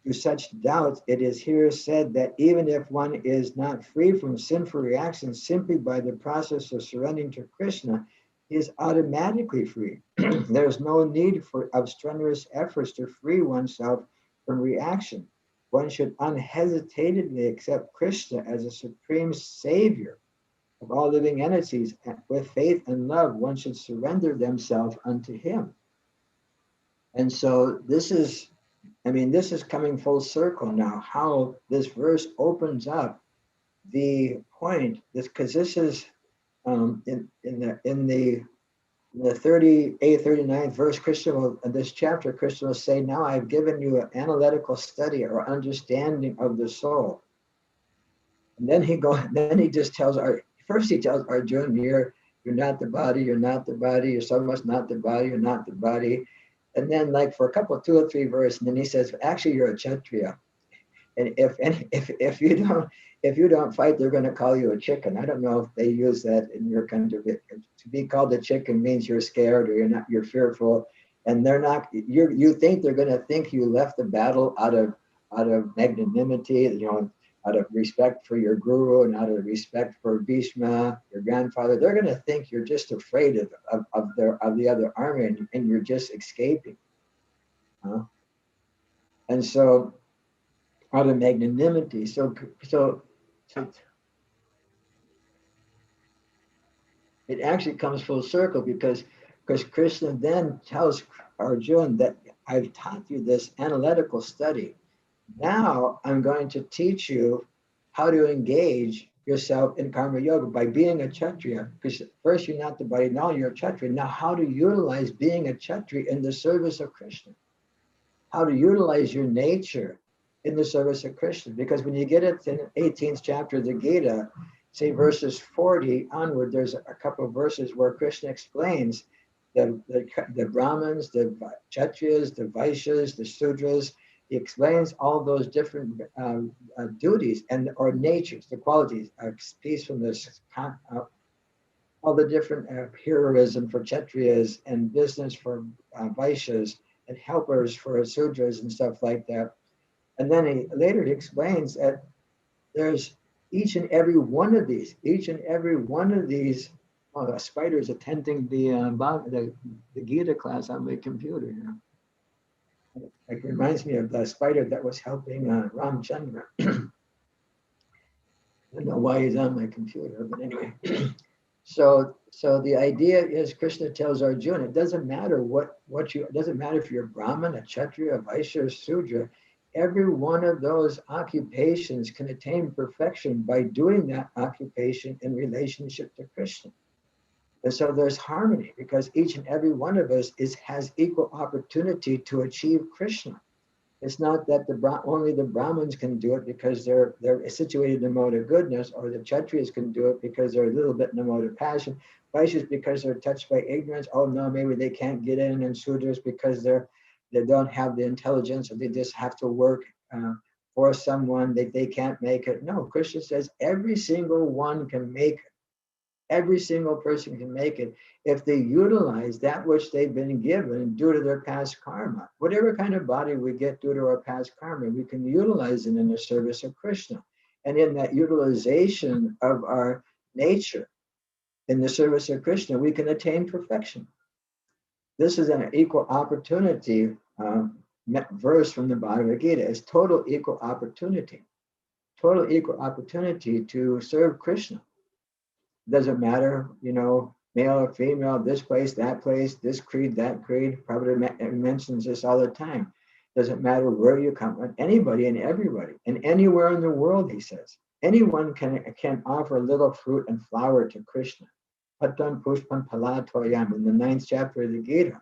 To such doubts, it is here said that even if one is not free from sinful reactions simply by the process of surrendering to Krishna, he is automatically free. There's no need of strenuous efforts to free oneself from reaction. One should unhesitedly accept Krishna as a supreme savior of all living entities. With faith and love, one should surrender themselves unto him. And so this is coming full circle now, how this verse opens up the point, because this is in the In the 38th, 39th verse, Krishna will, in this chapter, Krishna will say, now I've given you an analytical study or understanding of the soul. And then he just tells first he tells Arjuna, you're not the body, you're not the body, you're so much not the body, you're not the body. And then like for a couple, 2 or 3 verses, and then he says, actually you're a Kshatriya. And if you don't fight, they're going to call you a chicken. I don't know if they use that in your country. To be called a chicken means you're scared or you're fearful, and they're not. You think they're going to think you left the battle out of magnanimity, out of respect for your guru and out of respect for Bhishma, your grandfather. They're going to think you're just afraid of the other army and you're just escaping. And so, out of magnanimity. So it actually comes full circle because Krishna then tells Arjuna that I've taught you this analytical study. Now I'm going to teach you how to engage yourself in karma yoga by being a Kshatriya. Because first you're not the body, now you're a Kshatriya. Now how to utilize being a Kshatriya in the service of Krishna. How to utilize your nature in the service of Krishna. Because when you get it in the 18th chapter of the Gita, say verses 40 onward, there's a couple of verses where Krishna explains the Brahmins, the Kshatriyas, the Vaishyas, the Sudras. He explains all those different duties or natures, the qualities of peacefulness, all the different heroism for Kshatriyas and business for Vaishyas and helpers for Sudras and stuff like that. And then he explains that there's each and every one of these, a spider's attending the Gita class on my computer. It reminds me of the spider that was helping Ramchandra. I don't know why he's on my computer, but anyway. So the idea is Krishna tells Arjuna, it doesn't matter it doesn't matter if you're a Brahmin, a Kshatriya, a Vaishya, or Sudra. Every one of those occupations can attain perfection by doing that occupation in relationship to Krishna. And so there's harmony because each and every one of us has equal opportunity to achieve Krishna. It's not that only the Brahmins can do it because they're situated in the mode of goodness, or the Kshatriyas can do it because they're a little bit in the mode of passion. Vaishyas because they're touched by ignorance. Oh no, maybe they can't get in, and Sudras because they don't have the intelligence, or they just have to work for someone that they can't make it. No, Krishna says every single one can make it. Every single person can make it if they utilize that which they've been given due to their past karma. Whatever kind of body we get due to our past karma, we can utilize it in the service of Krishna. And in that utilization of our nature in the service of Krishna, we can attain perfection. This is an equal opportunity verse from the Bhagavad Gita. It's total equal opportunity to serve Krishna. Doesn't matter, male or female, this place, that place, this creed, that creed. Prabhupada mentions this all the time. Doesn't matter where you come from, anybody and everybody, and anywhere in the world, he says. Anyone can offer a little fruit and flower to Krishna. Patam pushpam palatoyam in the 9th chapter of the Gita.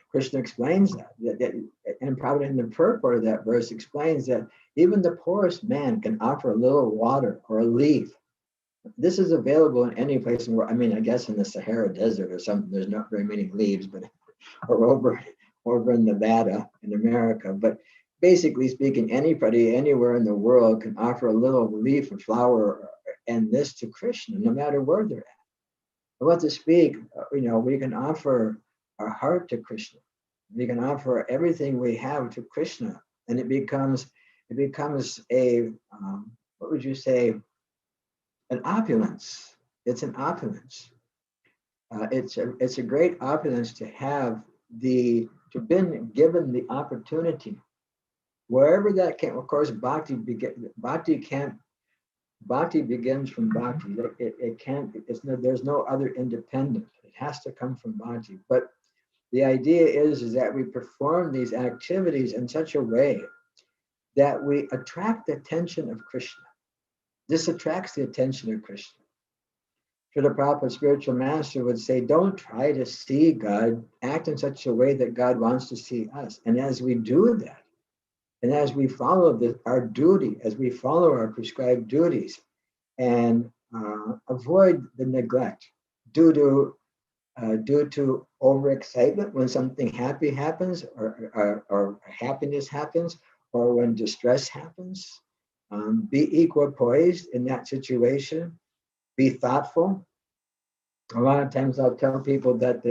Krishna explains that and Prabhupada in the purport of that verse explains that even the poorest man can offer a little water or a leaf. This is available in any place in the world. I mean, I guess in the Sahara Desert or something, there's not very many leaves, but or over in Nevada in America. But basically speaking, anybody anywhere in the world can offer a little leaf or flower and this to Krishna, no matter where they're at. I want to speak, we can offer our heart to Krishna. We can offer everything we have to Krishna, and it becomes a what would you say? An opulence. It's an opulence. It's a great opulence to have to been given the opportunity, wherever that can. Of course, bhakti begins from bhakti. It can't. There's no other independent. It has to come from bhakti. But the idea is that we perform these activities in such a way that we attract the attention of Krishna. This attracts the attention of Krishna. Srila Prabhupada, spiritual master, would say, don't try to see God, act in such a way that God wants to see us. And as we do that, and as we follow our duty, as we follow our prescribed duties, and avoid the neglect due to overexcitement when something happy happens, or happiness happens, or when distress happens. Be equipoised in that situation. Be thoughtful. A lot of times I'll tell people that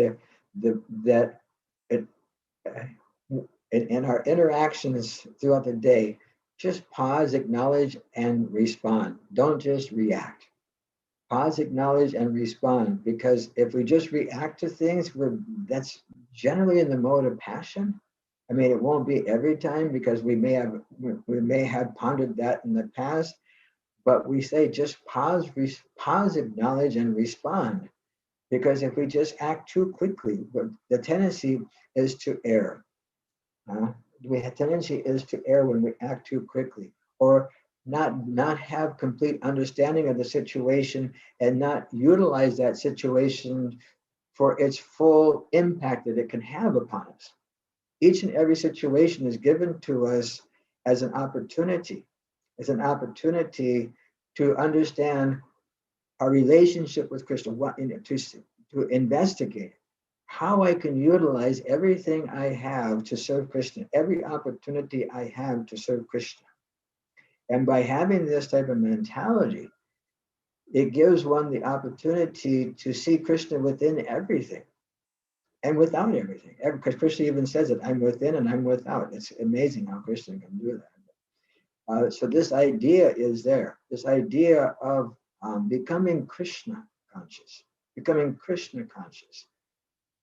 in our interactions throughout the day, just pause, acknowledge, and respond. Don't just react. Pause, acknowledge, and respond. Because if we just react to things, that's generally in the mode of passion. I mean, it won't be every time, because we may have pondered that in the past. But we say just pause, acknowledge, and respond. Because if we just act too quickly, the tendency is to err. The tendency is to err when we act too quickly, or not have complete understanding of the situation and not utilize that situation for its full impact that it can have upon us. Each and every situation is given to us as an opportunity to understand our relationship with Krishna, to investigate how I can utilize everything I have to serve Krishna, every opportunity I have to serve Krishna. And by having this type of mentality, it gives one the opportunity to see Krishna within everything and without everything. Because Krishna even says it, I'm within and I'm without. It's amazing how Krishna can do that. So this idea is there, this idea of becoming Krishna conscious, becoming Krishna conscious.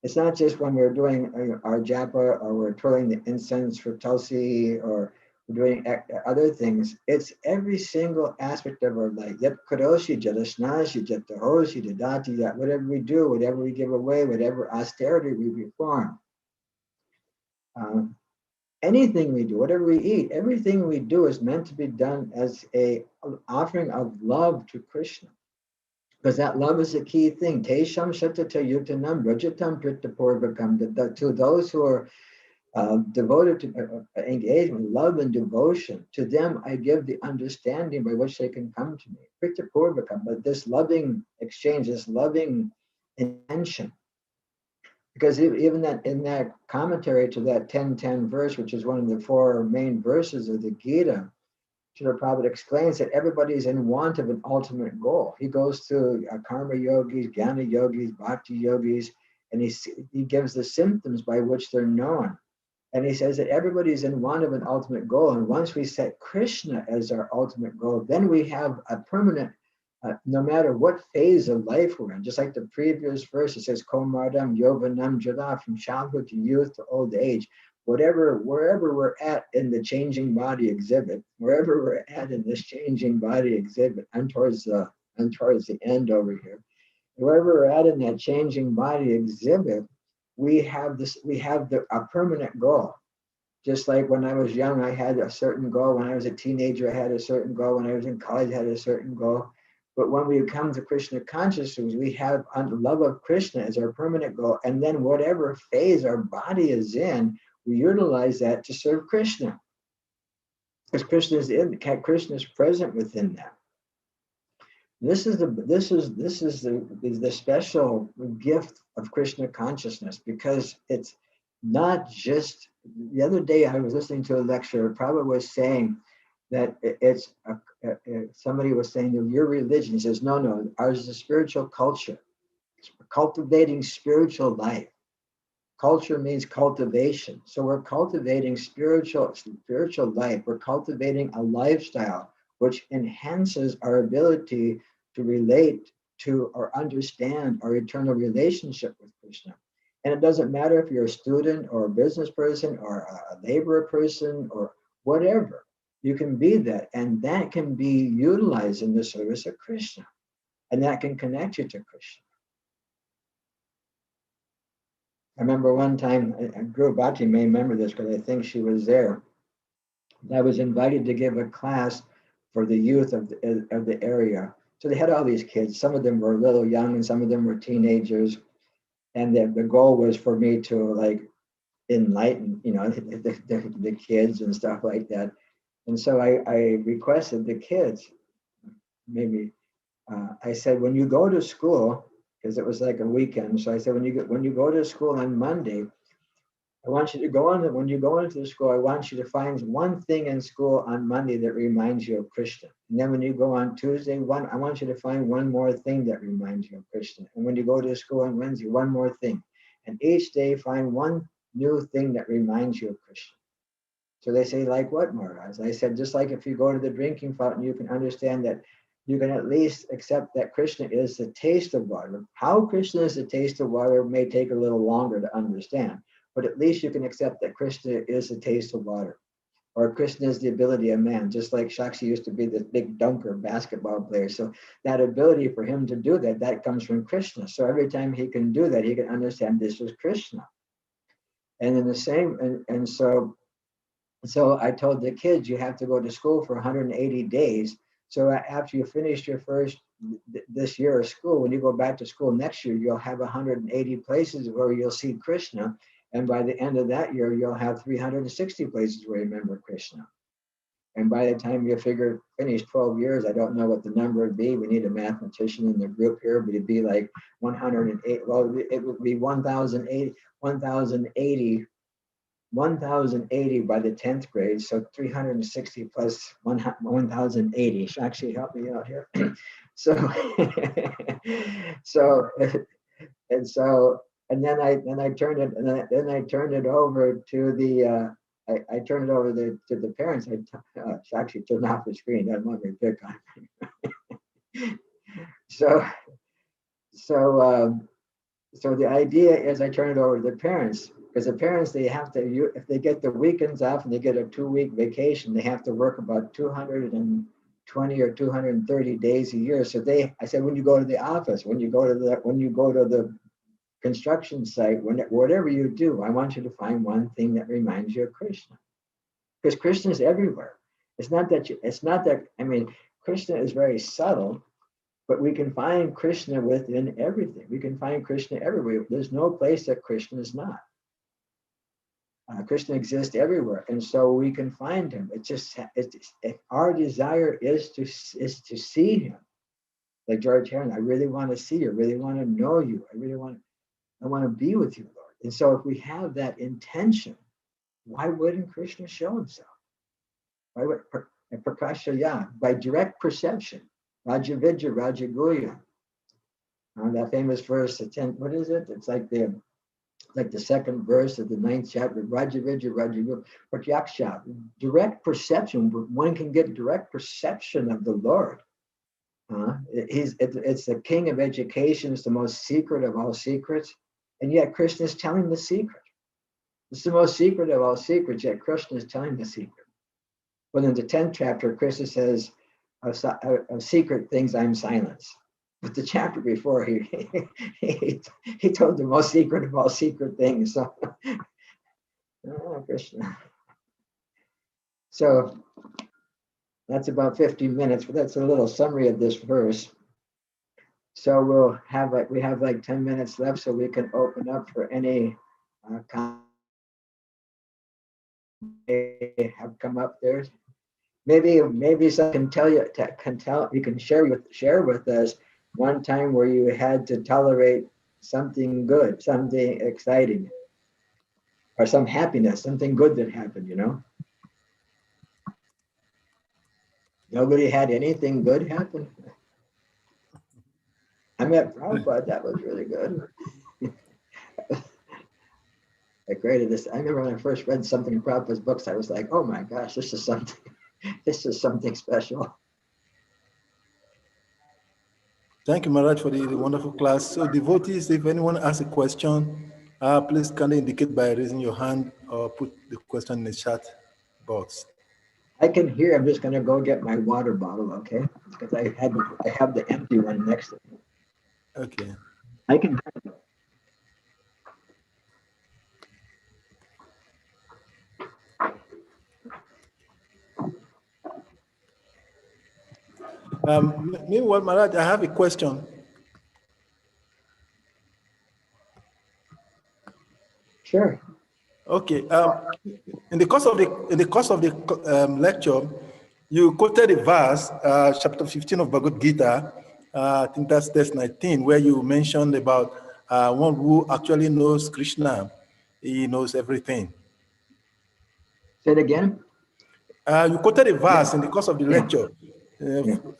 It's not just when we're doing our japa, or we're twirling the incense for Tulsi, or we're doing other things. It's every single aspect of our life. Yet karoshi, jadasnashi, jatahoshi, dadati, that whatever we do, whatever we give away, whatever austerity we perform, anything we do, whatever we eat, everything we do is meant to be done as an offering of love to Krishna. Because that love is a key thing. Tesham shatata yutanam rajatam pritapurvakam. To those who are devoted to engagement, love and devotion, to them I give the understanding by which they can come to me. Pritapurvakam, but this loving exchange, this loving intention. Because even that in that commentary to that 10:10 verse, which is one of the four main verses of the Gita, Srila Prabhupada explains that everybody is in want of an ultimate goal. He goes through karma yogis, jnana yogis, bhakti yogis, and he gives the symptoms by which they're known. And he says that everybody is in want of an ultimate goal. And once we set Krishna as our ultimate goal, then we have a permanent, no matter what phase of life we're in. Just like the previous verse, it says, Komardam Yovanam Jada, from childhood to youth to old age. Wherever we're at in the changing body exhibit, wherever we're at in this changing body exhibit, and towards the end over here, wherever we're at in that changing body exhibit, we have a permanent goal. Just like when I was young, I had a certain goal. When I was a teenager, I had a certain goal. When I was in college, I had a certain goal. But when we come to Krishna consciousness, we have love of Krishna as our permanent goal. And then whatever phase our body is in, we utilize that to serve Krishna. Because Krishna is present within that. This is the special gift of Krishna consciousness, because it's not just. The other day I was listening to a lecture. Prabhupada was saying that somebody was saying, your religion. He says, no, ours is a spiritual culture. It's cultivating spiritual life. Culture means cultivation. So we're cultivating spiritual life. We're cultivating a lifestyle which enhances our ability to relate to or understand our eternal relationship with Krishna. And it doesn't matter if you're a student or a business person or a laborer person or whatever. You can be that, and that can be utilized in the service of Krishna, and that can connect you to Krishna. I remember one time, Guru Bhakti may remember this because I think she was there. I was invited to give a class for the youth of the area So they had all these kids. Some of them were a little young and some of them were teenagers. And the goal was for me to like enlighten, the kids and stuff like that. And so I requested the kids, maybe, I said, when you go to school, because it was like a weekend. So I said, when you go to school on Monday, I want you to when you go into the school, I want you to find one thing in school on Monday that reminds you of Krishna. And then when you go on Tuesday, I want you to find one more thing that reminds you of Krishna. And when you go to school on Wednesday, one more thing. And each day find one new thing that reminds you of Krishna. So they say, like what, Maharaj? I said, just like if you go to the drinking fountain, you can understand that you can at least accept that Krishna is the taste of water. How Krishna is the taste of water may take a little longer to understand, but at least you can accept that Krishna is the taste of water, or Krishna is the ability of man, just like Shakshi used to be this big dunker basketball player. So that ability for him to do that, that comes from Krishna. So every time he can do that, he can understand this was Krishna. And in the same, and so I told the kids, you have to go to school for 180 days. So after you finish your first this year of school, when you go back to school next year, you'll have 180 places where you'll see Krishna. And by the end of that year, you'll have 360 places where you remember Krishna. And by the time you finish 12 years, I don't know what the number would be. We need a mathematician in the group here, but it'd be like 108. Well, it would be 1,080 by the 10th grade, so 360 plus 1,080. Shakshi, help me out here. So, and then I turned it over to the I turned it over to the parents. Shakshi turned off the screen. That might be pick on. So the idea is I turn it over to the parents. Because the parents, they have to, if they get the weekends off and they get a 2-week vacation, they have to work about 220 or 230 days a year. So I said, when you go to the office, when you go to the construction site, whatever you do, I want you to find one thing that reminds you of Krishna. Because Krishna is everywhere. It's not that, I mean, Krishna is very subtle, but we can find Krishna within everything. We can find Krishna everywhere. There's no place that Krishna is not. Krishna exists everywhere, and so we can find him. Our desire is to see him. Like George Heron, I really want to see you. I really want to know you. I want to be with you, Lord. And so if we have that intention, why wouldn't Krishna show himself? Why would Prakashaya, by direct perception, RTADHVAJA, Rajaguya. That famous verse, what is it? It's like the second verse of the 9th chapter, RTADHVAJA, Rajaguya, Pratyaksha. Direct perception, one can get direct perception of the Lord. It's the king of education, it's the most secret of all secrets, and yet Krishna is telling the secret. It's the most secret of all secrets, yet Krishna is telling the secret. But in the 10th chapter, Krishna says, of secret things I'm silence. But the chapter before, he told the most secret of all secret things. So, Krishna. So that's about 50 minutes, but that's a little summary of this verse. So we have like 10 minutes left, so we can open up for any comments have come up there. Maybe someone you can share with us one time where you had to tolerate something good, something exciting, or some happiness, something good that happened, Nobody had anything good happen. I met Prabhupada, that was really good. I created this. I remember when I first read something in Prabhupada's books, I was like, oh my gosh, this is something special. Thank you, Maharaj, for the wonderful class. So devotees, if anyone has a question, please kindly indicate by raising your hand or put the question in the chat box. I can hear. I'm just going to go get my water bottle, okay? Because I have the empty one next to me. Okay. I can. Meanwhile, Maharaj, I have a question. Sure. Okay. In the course of the lecture, you quoted a verse, chapter 15 of Bhagavad Gita. I think that's text 19, where you mentioned about one who actually knows Krishna. He knows everything. Say it again. You quoted a verse in the course of the Yeah. lecture.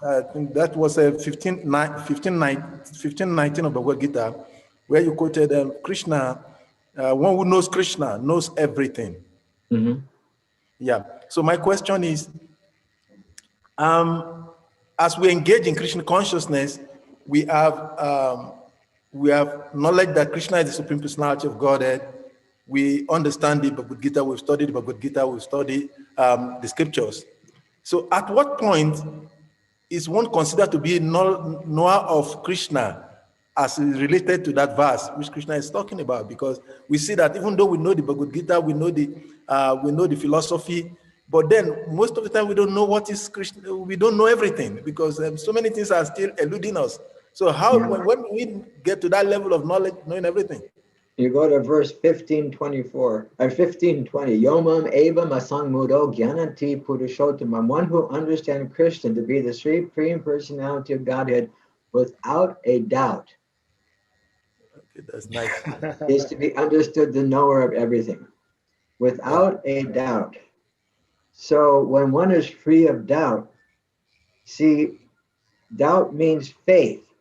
I think that was 15:19 of Bhagavad Gita, where you quoted Krishna, one who knows Krishna knows everything. Mhm. Yeah. So my question is, as we engage in Krishna consciousness, we have knowledge that Krishna is the Supreme Personality of Godhead. We understand the Bhagavad Gita. We've studied the Bhagavad Gita. We've studied the scriptures. So, at what point is one considered to be knower of Krishna as related to that verse which Krishna is talking about? Because we see that even though we know the Bhagavad Gita, we know the philosophy, but then most of the time we don't know what is Krishna. We don't know everything because so many things are still eluding us. So how when we get to that level of knowledge, knowing everything? You go to verse 15:24 or 15:20. Yomam evam asang mudo gyananti purushotamam. One who understands Krishna to be the Supreme Personality of Godhead without a doubt. Okay, that's nice. Is to be understood the knower of everything. Without a doubt. So when one is free of doubt, see, doubt means faith,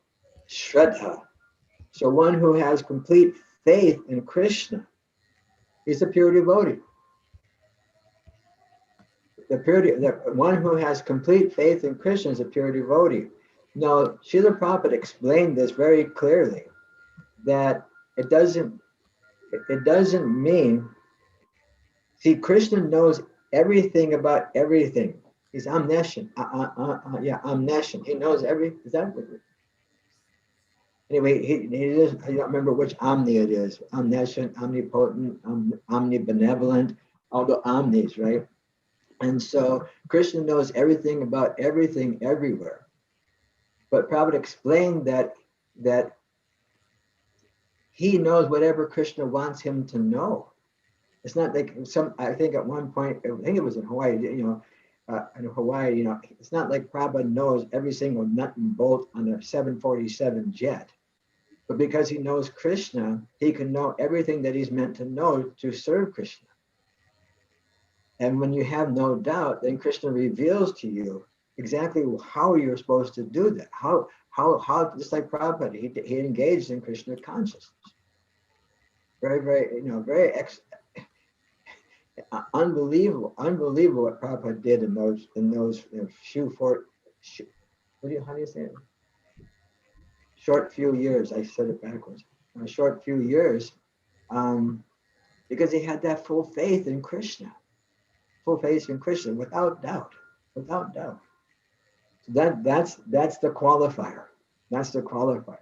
shraddha. So one who has complete faith in Krishna is a pure devotee. The one who has complete faith in Krishna is a pure devotee. Now, Srila Prabhupada explained this very clearly, that it doesn't mean, see, Krishna knows everything about everything. He's omniscient. Omniscient. He knows is that what it? Anyway, he doesn't, I don't remember which omni it is. Omniscient, omnipotent, omnibenevolent, all the omnis, right? And so Krishna knows everything about everything everywhere. But Prabhupada explained that he knows whatever Krishna wants him to know. It's not like I think at one point, I think it was in Hawaii, it's not like Prabhupada knows every single nut and bolt on a 747 jet. But because he knows Krishna, he can know everything that he's meant to know to serve Krishna. And when you have no doubt, then Krishna reveals to you exactly how you're supposed to do that. How just like Prabhupada, he engaged in Krishna consciousness. Very, very, very unbelievable what Prabhupada did in those how do you say it? Short few years. I said it backwards. A short few years, because he had that full faith in Krishna. Full faith in Krishna, without doubt. So that's the qualifier. That's the qualifier.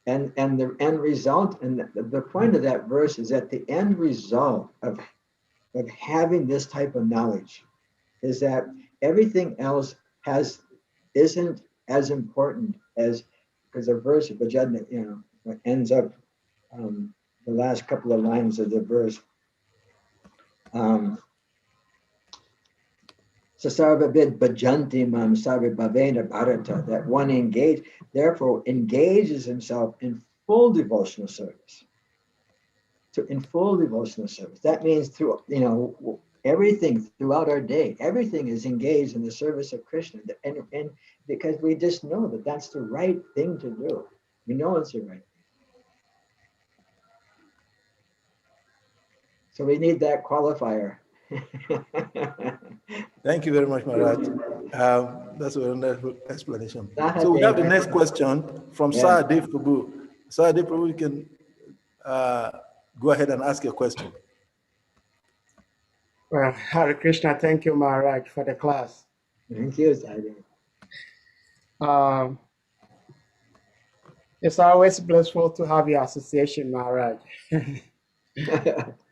And the end result, and the point of that verse is that the end result of having this type of knowledge is that everything else isn't as important as, because the verse of Bhajana, ends up the last couple of lines of the verse. Sasarvavid bhajanti mam sarvabhavena bharata, that one therefore engages himself in full devotional service. In full devotional service. That means through, everything throughout our day, everything is engaged in the service of Krishna. And because we just know that that's the right thing to do. We know it's the right thing. So we need that qualifier. Thank you very much, Maharaj. That's a wonderful explanation. So we have the next question from Sahadev Prabhu. Sahadev Prabhu, you can go ahead and ask your question. Well, Hare Krishna, thank you, Maharaj, for the class. Thank you, Sahadev. It's always blissful to have your association, Maharaj.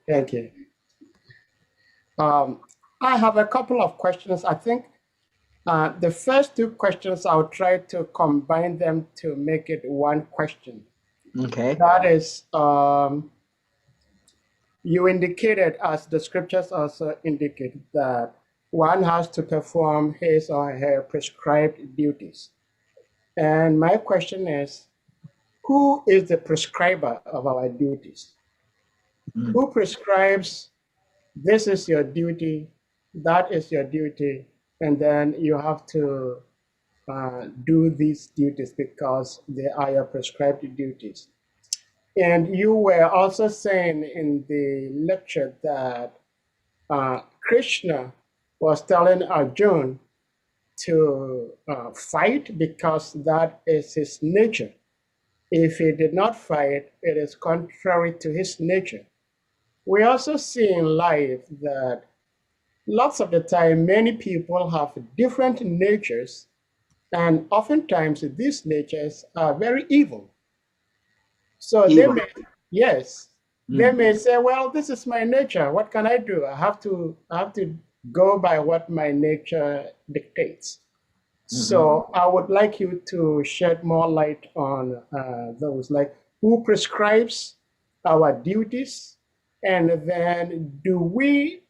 Thank you. I have a couple of questions. I think The first two questions, I'll try to combine them to make it one question. Okay. That is, you indicated, as the scriptures also indicate, that one has to perform his or her prescribed duties. And my question is, who is the prescriber of our duties? Who prescribes this is your duty, that is your duty, and then you have to do these duties because they are your prescribed duties? And you were also saying in the lecture that Krishna was telling Arjuna to fight because that is his nature. If he did not fight, it is contrary to his nature. We also see in life that lots of the time, many people have different natures, and oftentimes these natures are very evil. So they may, yes, they may say, well, this is my nature. What can I do? I have to go by what my nature dictates. So I would like you to shed more light on those, like who prescribes our duties, and then do we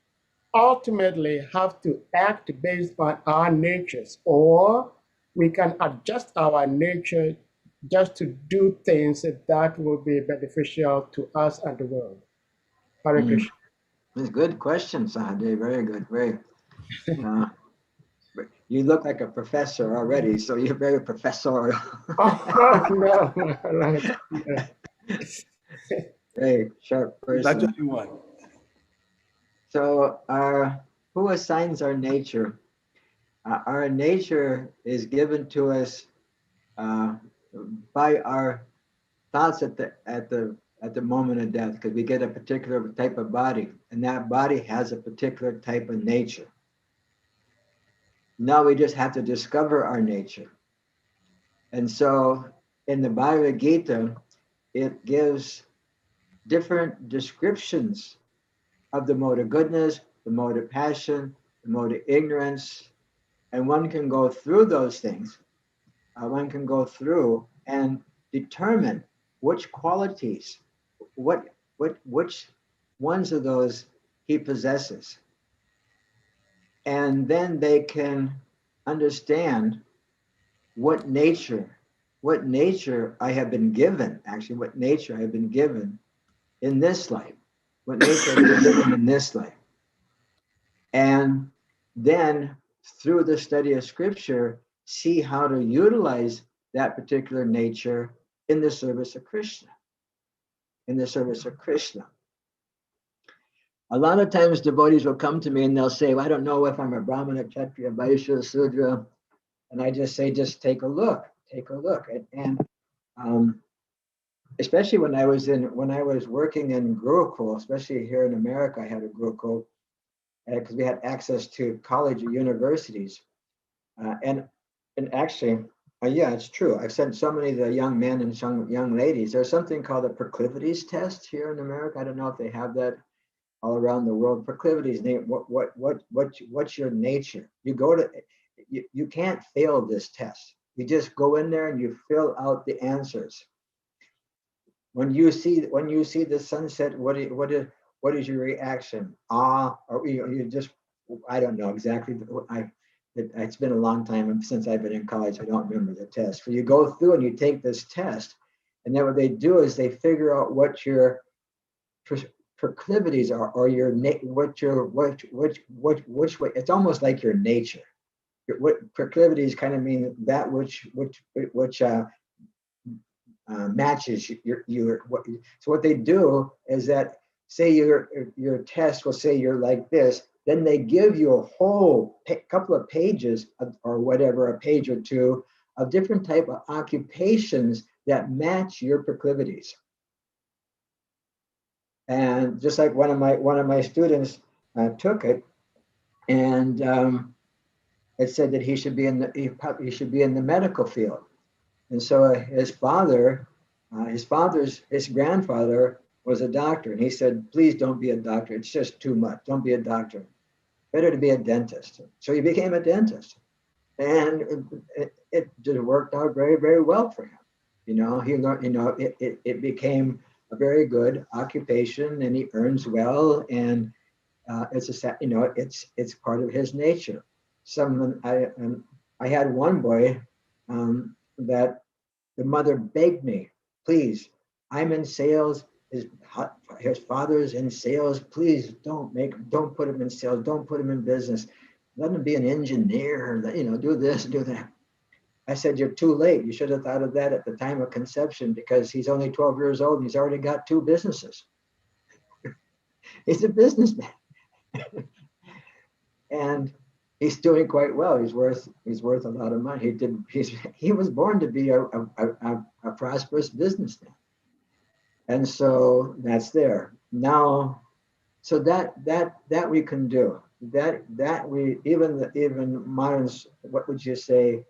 ultimately have to act based on our natures, or we can adjust our nature just to do things that will be beneficial to us and the world? Hare Krishna. That's a good question, Sahadev. Very good. Very. You look like a professor already, so you're very professorial. Oh, no, right. Very sharp person. That's one. So, who assigns our nature? Our nature is given to us by our thoughts at the moment of death, because we get a particular type of body, and that body has a particular type of nature. Now we just have to discover our nature. And so in the Bhagavad Gita, it gives different descriptions of the mode of goodness, the mode of passion, the mode of ignorance, and one can go through those things. One can go through and determine which qualities, which ones of those he possesses. And then they can understand what nature I have been given, actually what nature I have been given in this life, what nature I have been given in this life. And then through the study of scripture, see how to utilize that particular nature in the service of Krishna, in the service of Krishna. A lot of times devotees will come to me and they'll say, well, I don't know if I'm a Brahmana, Kshatriya, Vaishya, Sudra. And I just say, just take a look. And especially when I was working in Gurukul, especially here in America, I had a Gurukul because we had access to college or universities. And actually, yeah, it's true. I've sent so many of the young men and some young ladies. There's something called a proclivities test here in America. I don't know if they have that all around the world. Proclivities, what's your nature? You can't fail this test. You just go in there and you fill out the answers. When you see the sunset, what is your reaction? Or you just, I don't know exactly. It's been a long time since I've been in college. I don't remember the test. So you go through and you take this test, and then what they do is they figure out what your proclivities are, or which way. It's almost like your nature. What proclivities kind of mean that which matches your. So what they do is that, say your test will say you're like this, then they give you a whole couple of pages or whatever, a page or two of different type of occupations that match your proclivities. And just like one of my students took it, and it said that he should be in the medical field. And so his grandfather was a doctor, and he said, please don't be a doctor. It's just too much. Don't be a doctor. Better to be a dentist. So he became a dentist. And it just worked out very, very well for him. You know, he learned, you know, it became a very good occupation, and he earns well, and you know, it's part of his nature. Someone I had one boy that the mother begged me, please, I'm in sales. His father's in sales. Please don't put him in sales. Don't put him in business. Let him be an engineer. You know, do this, do that. I said, you're too late. You should have thought of that at the time of conception, because he's only 12 years old and he's already got 2 businesses. He's a businessman. And he's doing quite well. He's worth a lot of money. He was born to be a prosperous businessman. And so that's there. Now, so that we can do. That we even moderns, what would you say?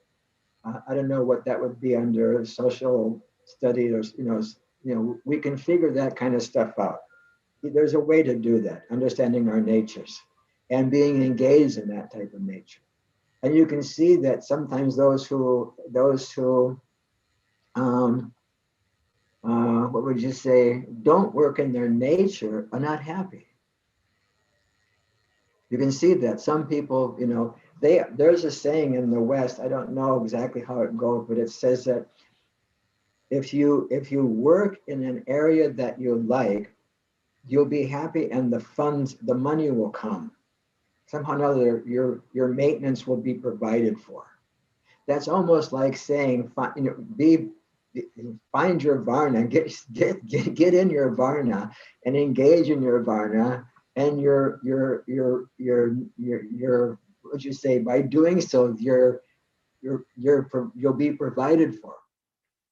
I don't know what that would be under social study, or we can figure that kind of stuff out. There's a way to do that, understanding our natures and being engaged in that type of nature. And you can see that sometimes those who what would you say, don't work in their nature are not happy. You can see that some people, you know, there's a saying in the West, I don't know exactly how it goes, but it says that if you work in an area that you like, you'll be happy, and the money will come. Somehow or another, your maintenance will be provided for. That's almost like saying, you know, find your varna, get in your varna and engage in your varna, and your what would you say, by doing so, you'll be provided for.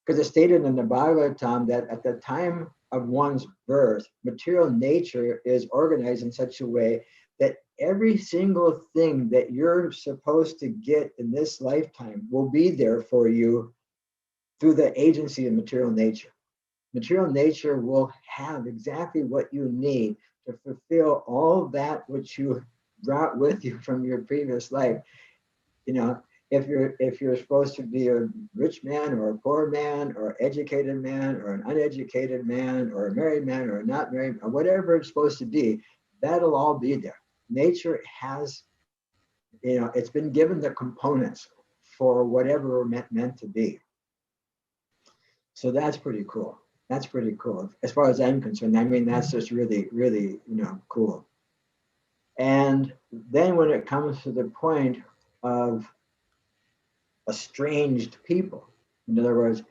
Because it's stated in the Bhagavatam that at the time of one's birth, material nature is organized in such a way that every single thing that you're supposed to get in this lifetime will be there for you through the agency of material nature. Material nature will have exactly what you need to fulfill all that which you brought with you from your previous life. You know, if you're supposed to be a rich man or a poor man or educated man or an uneducated man or a married man or a not married, or whatever it's supposed to be, that'll all be there. Nature has, you know, it's been given the components for whatever we're meant to be. So that's pretty cool. That's pretty cool. As far as I'm concerned, I mean, that's just really, really, you know, cool. And then when it comes to the point of estranged people, in other words,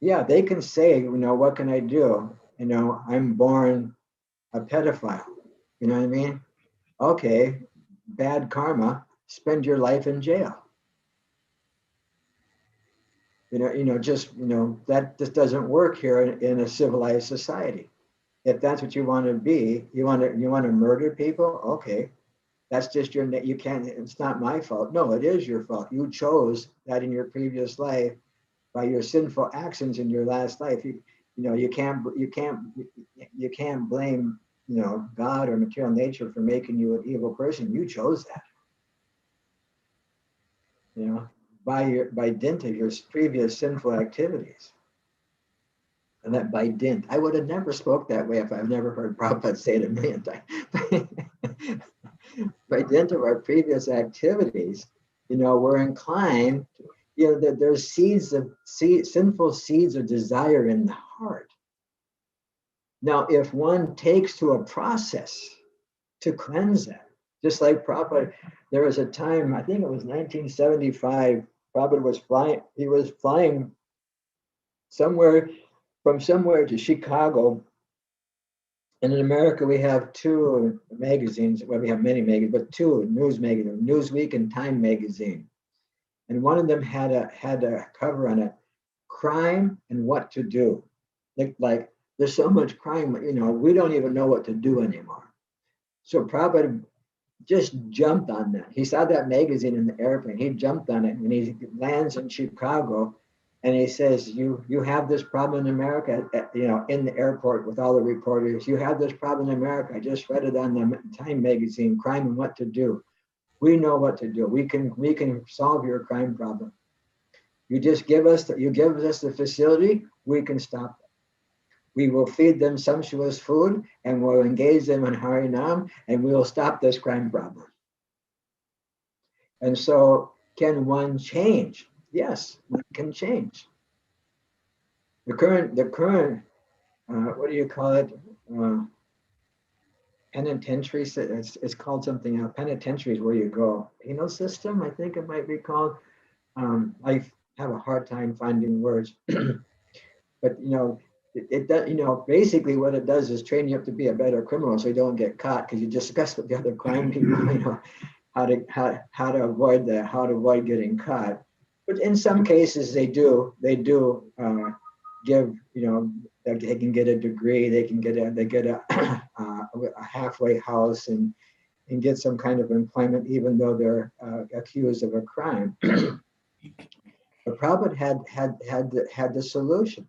yeah, they can say, you know, what can I do? You know, I'm born a pedophile. You know what I mean? Okay, bad karma, spend your life in jail. That just doesn't work here in a civilized society. If that's what you want to be, you want to murder people, okay, that's just you can't. It's not my fault. No, it is your fault. You chose that in your previous life by your sinful actions in your last life. You can't blame, you know, God or material nature for making you an evil person. You chose that. You know, by dint of your previous sinful activities. And that by dint, I would have never spoke that way if I've never heard Prabhupada say it a million times. By dint of our previous activities, you know, we're inclined, you know, that there's sinful seeds of desire in the heart. Now, if one takes to a process to cleanse that, just like Prabhupada, there was a time, I think it was 1975, Prabhupada was flying, he was flying from somewhere to Chicago. And in America, we have 2 magazines. Well, we have many magazines, but 2 news magazines, Newsweek and Time magazine. And one of them had a cover on it, crime and what to do. Like there's so much crime, you know, we don't even know what to do anymore. So Prabhupada just jumped on that. He saw that magazine in the airplane. He jumped on it, and he lands in Chicago. And he says, you have this problem in America, you know, in the airport with all the reporters. You have this problem in America. I just read it on the Time magazine, crime and what to do. We know what to do. We can solve your crime problem. You just give us the facility, we can stop it. We will feed them sumptuous food and we'll engage them in Harinam and we will stop this crime problem. And so, can one change? Yes, one can change. The current, what do you call it? Penitentiary, it's called something else. Penitentiary is where you go. Penal system, I think it might be called. I have a hard time finding words. But it does, basically what it does is train you up to be a better criminal so you don't get caught, because you discuss with the other crime people, how to avoid getting caught. But in some cases they do give, they can get a degree, they get a halfway house and get some kind of employment even though they're accused of a crime. But Prabhupada had the solution.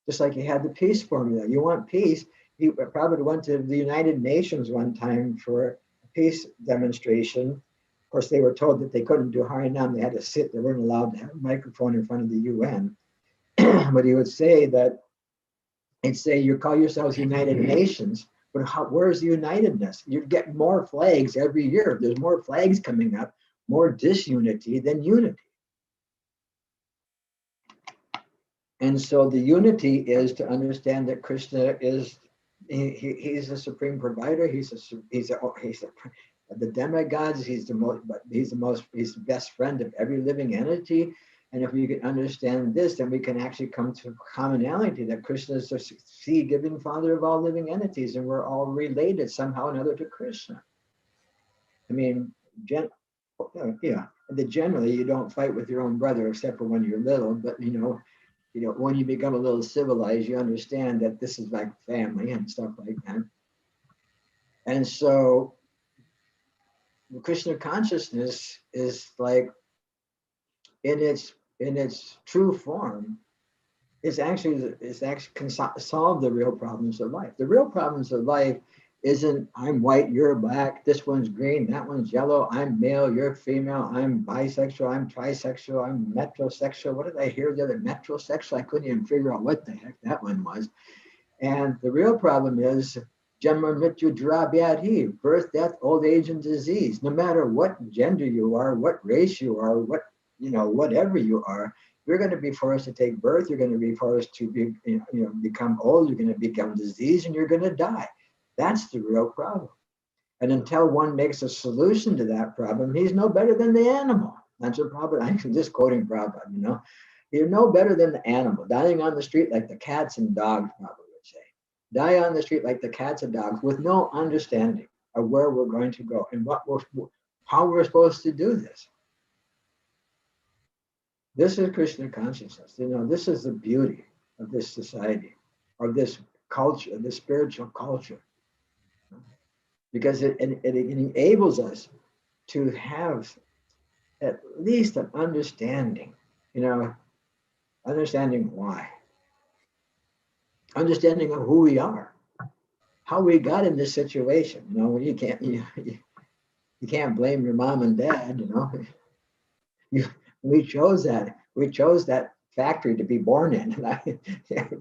Just like he had the peace formula. You want peace? Prabhupada went to the United Nations one time for a peace demonstration. Of course, they were told that they couldn't do Harinam. They had to sit. They weren't allowed to have a microphone in front of the UN. But he would say that, he'd say, you call yourselves United Nations, but where's the unitedness? You get more flags every year. There's more flags coming up, more disunity than unity. And so the unity is to understand that Krishna is, he's the supreme provider. He's the demigods. He's the best friend of every living entity. And if we can understand this, then we can actually come to commonality that Krishna is the seed-giving father of all living entities, and we're all related somehow or another to Krishna. I mean, generally you don't fight with your own brother except for when you're little, but when you become a little civilized, you understand that this is like family and stuff like that. And so Krishna consciousness is like, in its true form, is actually can solve the real problems of life. The real problems of life isn't I'm white, you're black, this one's green, that one's yellow, I'm male, you're female, I'm bisexual, I'm trisexual, I'm metrosexual. What did I hear the other? Metrosexual? I couldn't even figure out what the heck that one was. And the real problem is Janma Mrityu Jara Vyadhi, birth, death, old age, and disease. No matter what gender you are, what race you are, whatever you are, you're going to be forced to take birth, you're going to be forced to become old, you're going to become diseased, and you're going to die. That's the real problem. And until one makes a solution to that problem, he's no better than the animal. That's a problem. I'm just quoting Prabhupada, You're no better than the animal, dying on the street like the cats and dogs, Prabhupada would say. Die on the street like the cats and dogs with no understanding of where we're going to go and how we're supposed to do this. This is Krishna consciousness. This is the beauty of this society, of this culture, this spiritual culture. Because it enables us to have at least an understanding, understanding why, understanding of who we are, how we got in this situation. You can't blame your mom and dad. We chose that factory to be born in.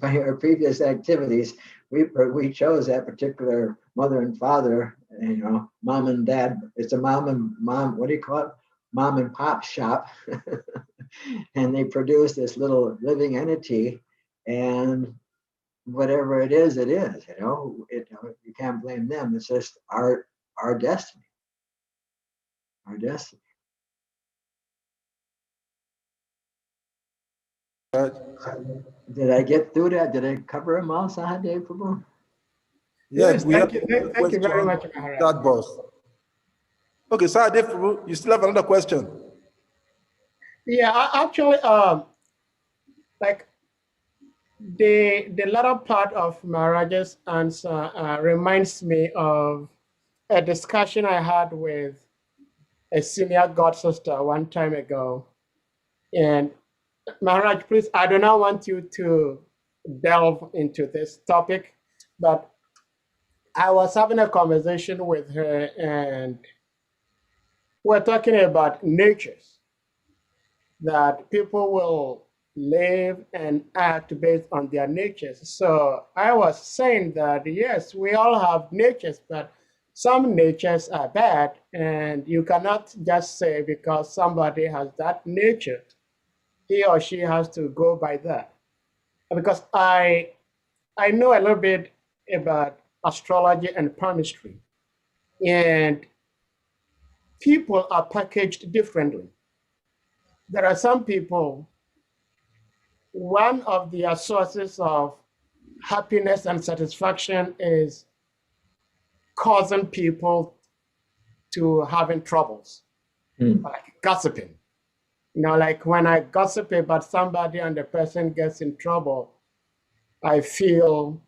By our previous activities, we chose that particular mother and father, mom and dad. It's a mom, what do you call it? Mom and pop shop. And they produce this little living entity, and whatever it is, you can't blame them. It's just our destiny. Our destiny. Did I get through that? Did I cover them all, Sahadev Prabhu? Yes, thank you very much, Maharaj. That boss. Okay, Sahadev Prabhu, you still have another question? Yeah, actually, like the latter part of Maharaj's answer reminds me of a discussion I had with a senior god sister one time ago. And Maharaj, please, I do not want you to delve into this topic, but I was having a conversation with her, and we're talking about natures, that people will live and act based on their natures. So I was saying that, yes, we all have natures, but some natures are bad, and you cannot just say because somebody has that nature, he or she has to go by that. Because I know a little bit about astrology and palmistry, and people are packaged differently. There are some people, one of their sources of happiness and satisfaction is causing people to having troubles, like gossiping. You know, like when I gossip about somebody and the person gets in trouble, I feel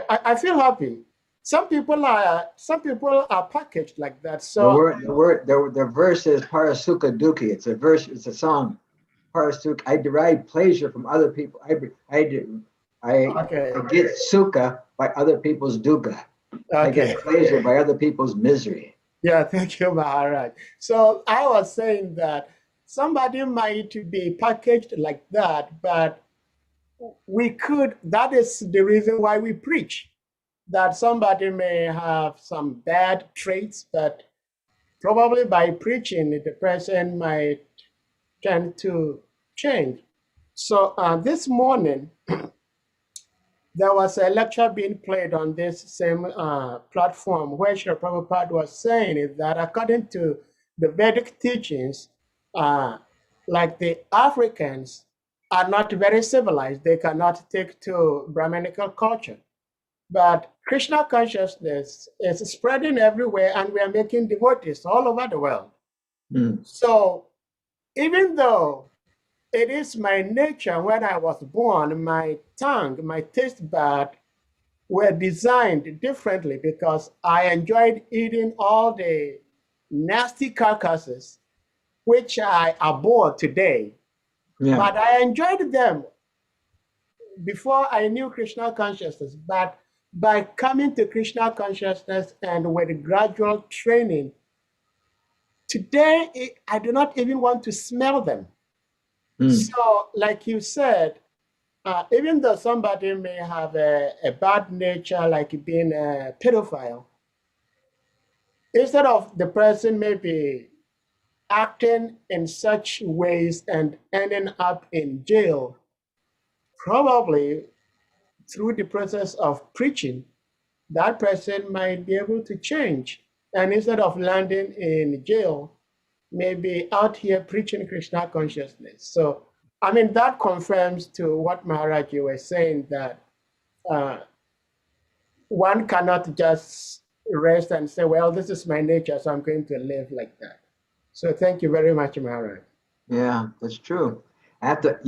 I feel happy. Some people are packaged like that. So The verse is Parasuka Duki. It's a verse. It's a song. Parasuka. I derive pleasure from other people. I get sukha by other people's dukkha. I get pleasure by other people's misery. Yeah, thank you, Maharaj. So I was saying that somebody might be packaged like that, but that is the reason why we preach, that somebody may have some bad traits, but probably by preaching, the person might tend to change. So this morning, there was a lecture being played on this same platform where Srila Prabhupada was saying that according to the Vedic teachings, like the Africans are not very civilized. They cannot take to Brahminical culture. But Krishna consciousness is spreading everywhere, and we are making devotees all over the world. So even though it is my nature, when I was born, my tongue, my taste bud were designed differently because I enjoyed eating all the nasty carcasses, which I abhor today. Yeah. But I enjoyed them before I knew Krishna consciousness. But by coming to Krishna consciousness and with gradual training, today I do not even want to smell them. So, like you said, even though somebody may have a bad nature, like being a pedophile, instead of the person maybe acting in such ways and ending up in jail, probably through the process of preaching, that person might be able to change. And instead of landing in jail, maybe out here preaching Krishna consciousness. So, I mean, that confirms to what Maharaj you were saying, that one cannot just rest and say, well, this is my nature, so I'm going to live like that. So thank you very much, Maharaj. Yeah, that's true. I have to.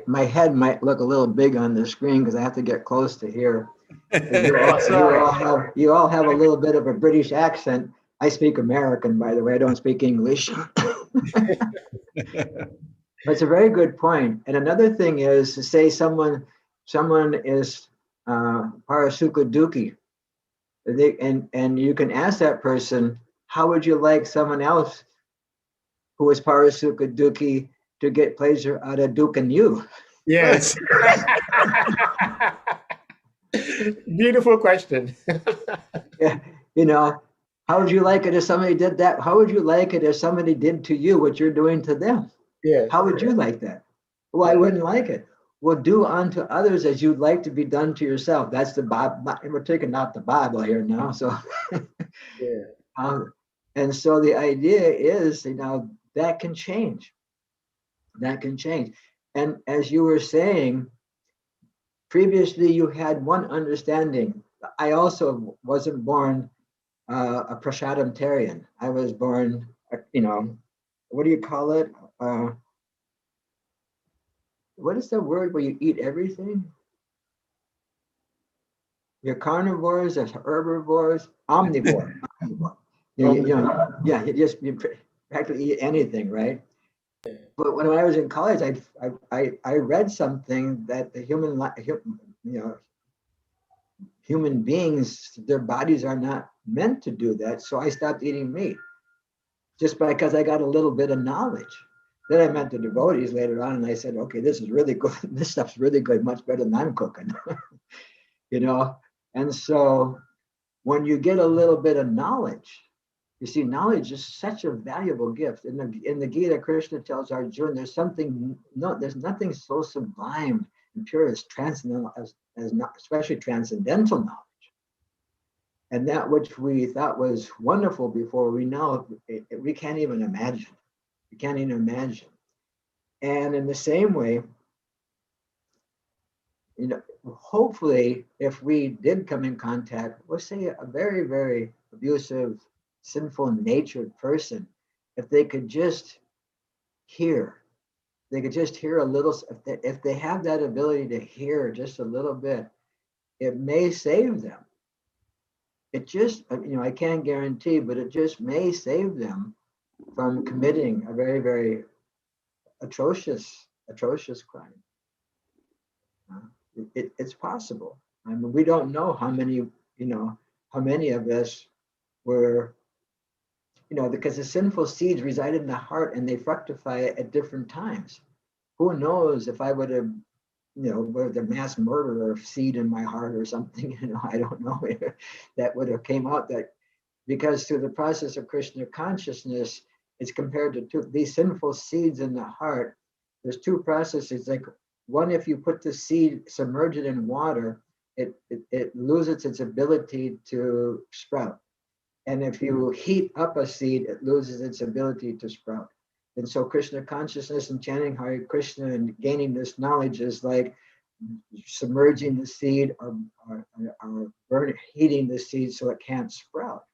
My head might look a little big on the screen because I have to get close to here. You all have a little bit of a British accent. I speak American, by the way. I don't speak English. But it's a very good point. And another thing is to say someone is Parasuka Duki, and you can ask that person, how would you like someone else who is Parasuka Duki to get pleasure out of dukkha you? Yes. Beautiful question. Yeah, how would you like it if somebody did that? How would you like it if somebody did to you what you're doing to them? Yeah. How would you like that? Well, I wouldn't like it. Well, do unto others as you'd like to be done to yourself. That's the Bible. We're taking out the Bible here now. So, yeah. And so the idea is, that can change. That can change. And as you were saying, previously you had one understanding. I also wasn't born a prasadamtarian. I was born, what do you call it? What is the word where you eat everything? You're carnivores, or herbivores, omnivore. You just practically eat anything, right? But when I was in college, I read something that the human beings, their bodies are not meant to do that. So I stopped eating meat. just because I got a little bit of knowledge. Then I met the devotees later on, and I said, okay, this is really good. This stuff's really good, much better than I'm cooking, you know? And so when you get a little bit of knowledge, you see, knowledge is such a valuable gift. In the Gita, Krishna tells Arjuna, there's nothing so sublime and pure as transcendental, as not, especially transcendental knowledge. And that which we thought was wonderful before, we can't even imagine. We can't even imagine. And in the same way, you know, hopefully, if we did come in contact, let's say a very, very abusive, sinful natured person, if they could just hear, a little, if they have that ability to hear just a little bit, it may save them. It just, you know, I can't guarantee, but it just may save them from committing a very, very atrocious crime. It's possible. I mean, we don't know how many of us were, you know, because the sinful seeds reside in the heart and they fructify at different times. Who knows if I would have, you know, with the mass murderer seed in my heart or something, you know, I don't know if that would have came out, that because through the process of Krishna consciousness, it's compared to these sinful seeds in the heart. There's two processes. Like one, if you put the seed, submerge it in water, it loses its ability to sprout. And if you heat up a seed, it loses its ability to sprout. And so Krishna consciousness and chanting Hare Krishna and gaining this knowledge is like submerging the seed or heating the seed so it can't sprout.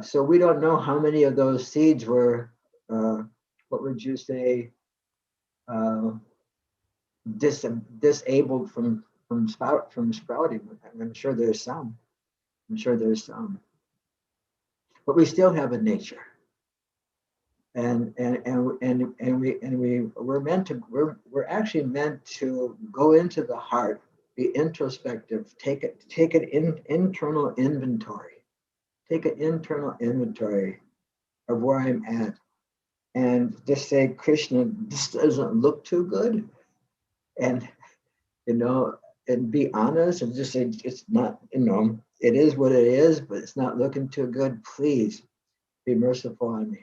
So we don't know how many of those seeds were, what would you say, disabled from sprouting. I'm sure there's some. But we still have a nature. And we're actually meant to go into the heart, be introspective, take an internal inventory. Take an internal inventory of where I'm at, and just say, Krishna, this doesn't look too good, and you know, and be honest, and just say, it's not, you know, it is what it is, but it's not looking too good. Please be merciful on me.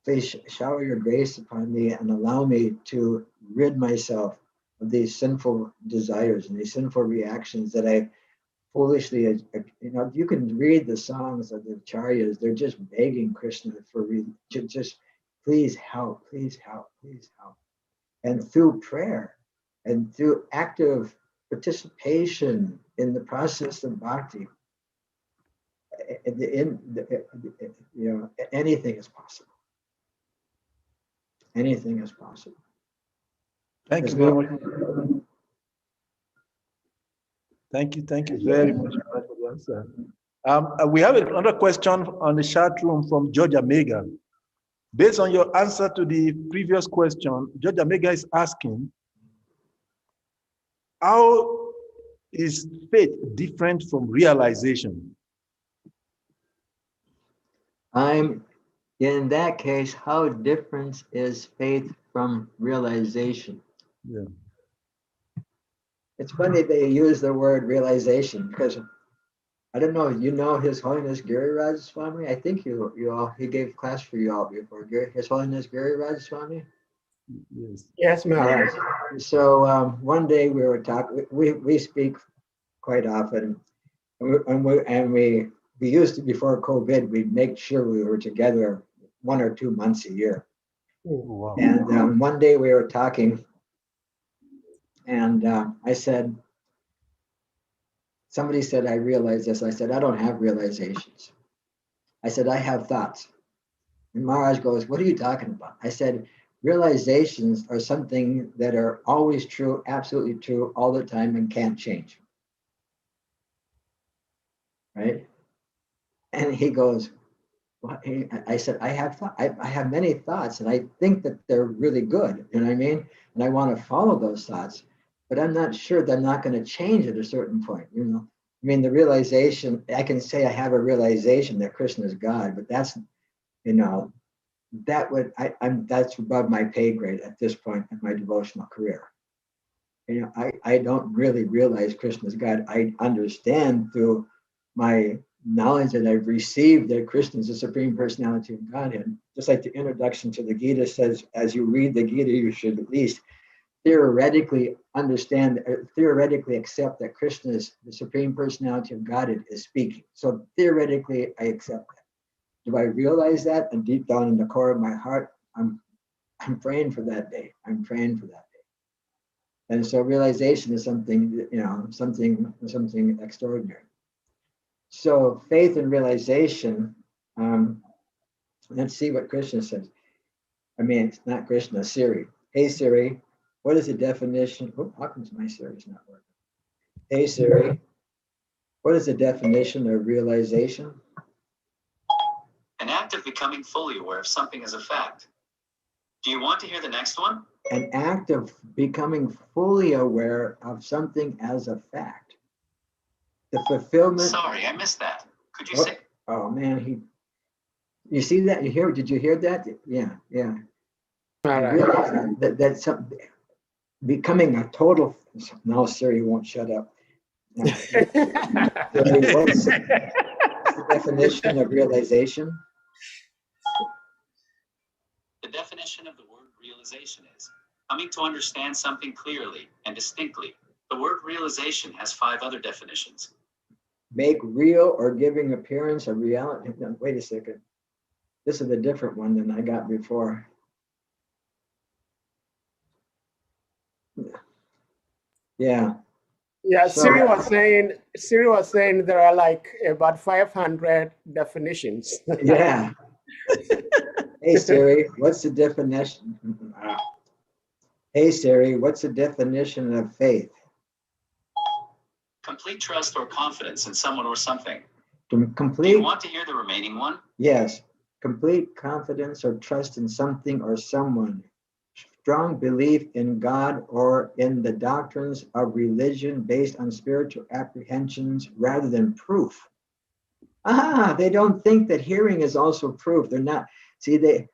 Please shower your grace upon me and allow me to rid myself of these sinful desires and these sinful reactions that I foolishly, you know, you can read the songs of the Acharyas, they're just begging Krishna for just please help, please help, please help. And through prayer and through active participation in the process of bhakti, you know, anything is possible. Anything is possible. Thank you very much. Thank you very much for the answer. We have another question on the chat room from Georgia Mega. Based on your answer to the previous question, Georgia Mega is asking, how is faith different from realization? In that case, how different is faith from realization? Yeah. It's funny they use the word realization, because I don't know, you know His Holiness Giriraj Swami? I think he gave class for you all before. His Holiness Giriraj Swami? Yes. Yes, Maharaj. So one day we were talking, we speak quite often, and we used to, before COVID, we'd make sure we were together 1 or 2 months a year. Oh, wow. And one day we were talking, and I said, somebody said, I realized this. I said, I don't have realizations. I said, I have thoughts. And Maharaj goes, what are you talking about? I said, realizations are something that are always true, absolutely true, all the time, and can't change. Right? And he goes, what? I said, I have many thoughts, and I think that they're really good. You know what I mean? And I want to follow those thoughts, but I'm not sure they're not going to change at a certain point. You know, I mean, the realization, I can say I have a realization that Krishna is God, but you know, that's above my pay grade at this point in my devotional career. You know, I don't really realize Krishna is God. I understand through my knowledge that I've received that Krishna is the Supreme Personality of Godhead. Just like the introduction to the Gita says, as you read the Gita, you should at least theoretically understand, theoretically accept that Krishna is the Supreme Personality of Godhead is speaking. So theoretically, I accept that. Do I realize that? And deep down in the core of my heart, I'm praying for that day. I'm praying for that day. And so realization is something, you know, something extraordinary. So faith and realization, let's see what Krishna says. I mean, it's not Krishna, Siri. Hey Siri, what is the definition? Oh, how come my Siri's not working? Hey Siri, what is the definition of realization? An act of becoming fully aware of something as a fact. Do you want to hear the next one? An act of becoming fully aware of something as a fact. The fulfillment. Sorry, I missed that. Could you say? Oh man, you see that? Did you hear that? Yeah. All right. That's something, becoming a total, now Siri won't shut up. Siri, what's the definition of realization? The definition of the word realization is coming to understand something clearly and distinctly. The word realization has 5 other definitions. Make real or giving appearance of reality. No, wait a second. This is a different one than I got before. Yeah. Yeah, So- Siri was saying there are like about 500 definitions. Yeah. Hey Siri, what's the definition? Hey Siri, what's the definition of faith? Complete trust or confidence in someone or something. Complete. Do you want to hear the remaining one? Yes. Complete confidence or trust in something or someone. Strong belief in God or in the doctrines of religion based on spiritual apprehensions rather than proof. They don't think that hearing is also proof. They're not. See, the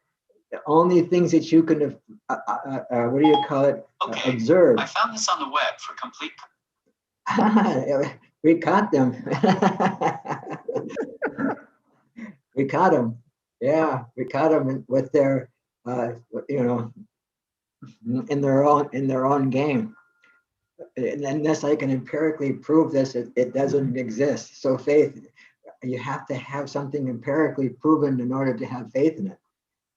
only things that you can, what do you call it? Okay, observe. I found this on the web for complete. We caught them. We caught them. Yeah, we caught them with their, you know, in their own game. And unless I can empirically prove this, it doesn't exist. So faith, you have to have something empirically proven in order to have faith in it.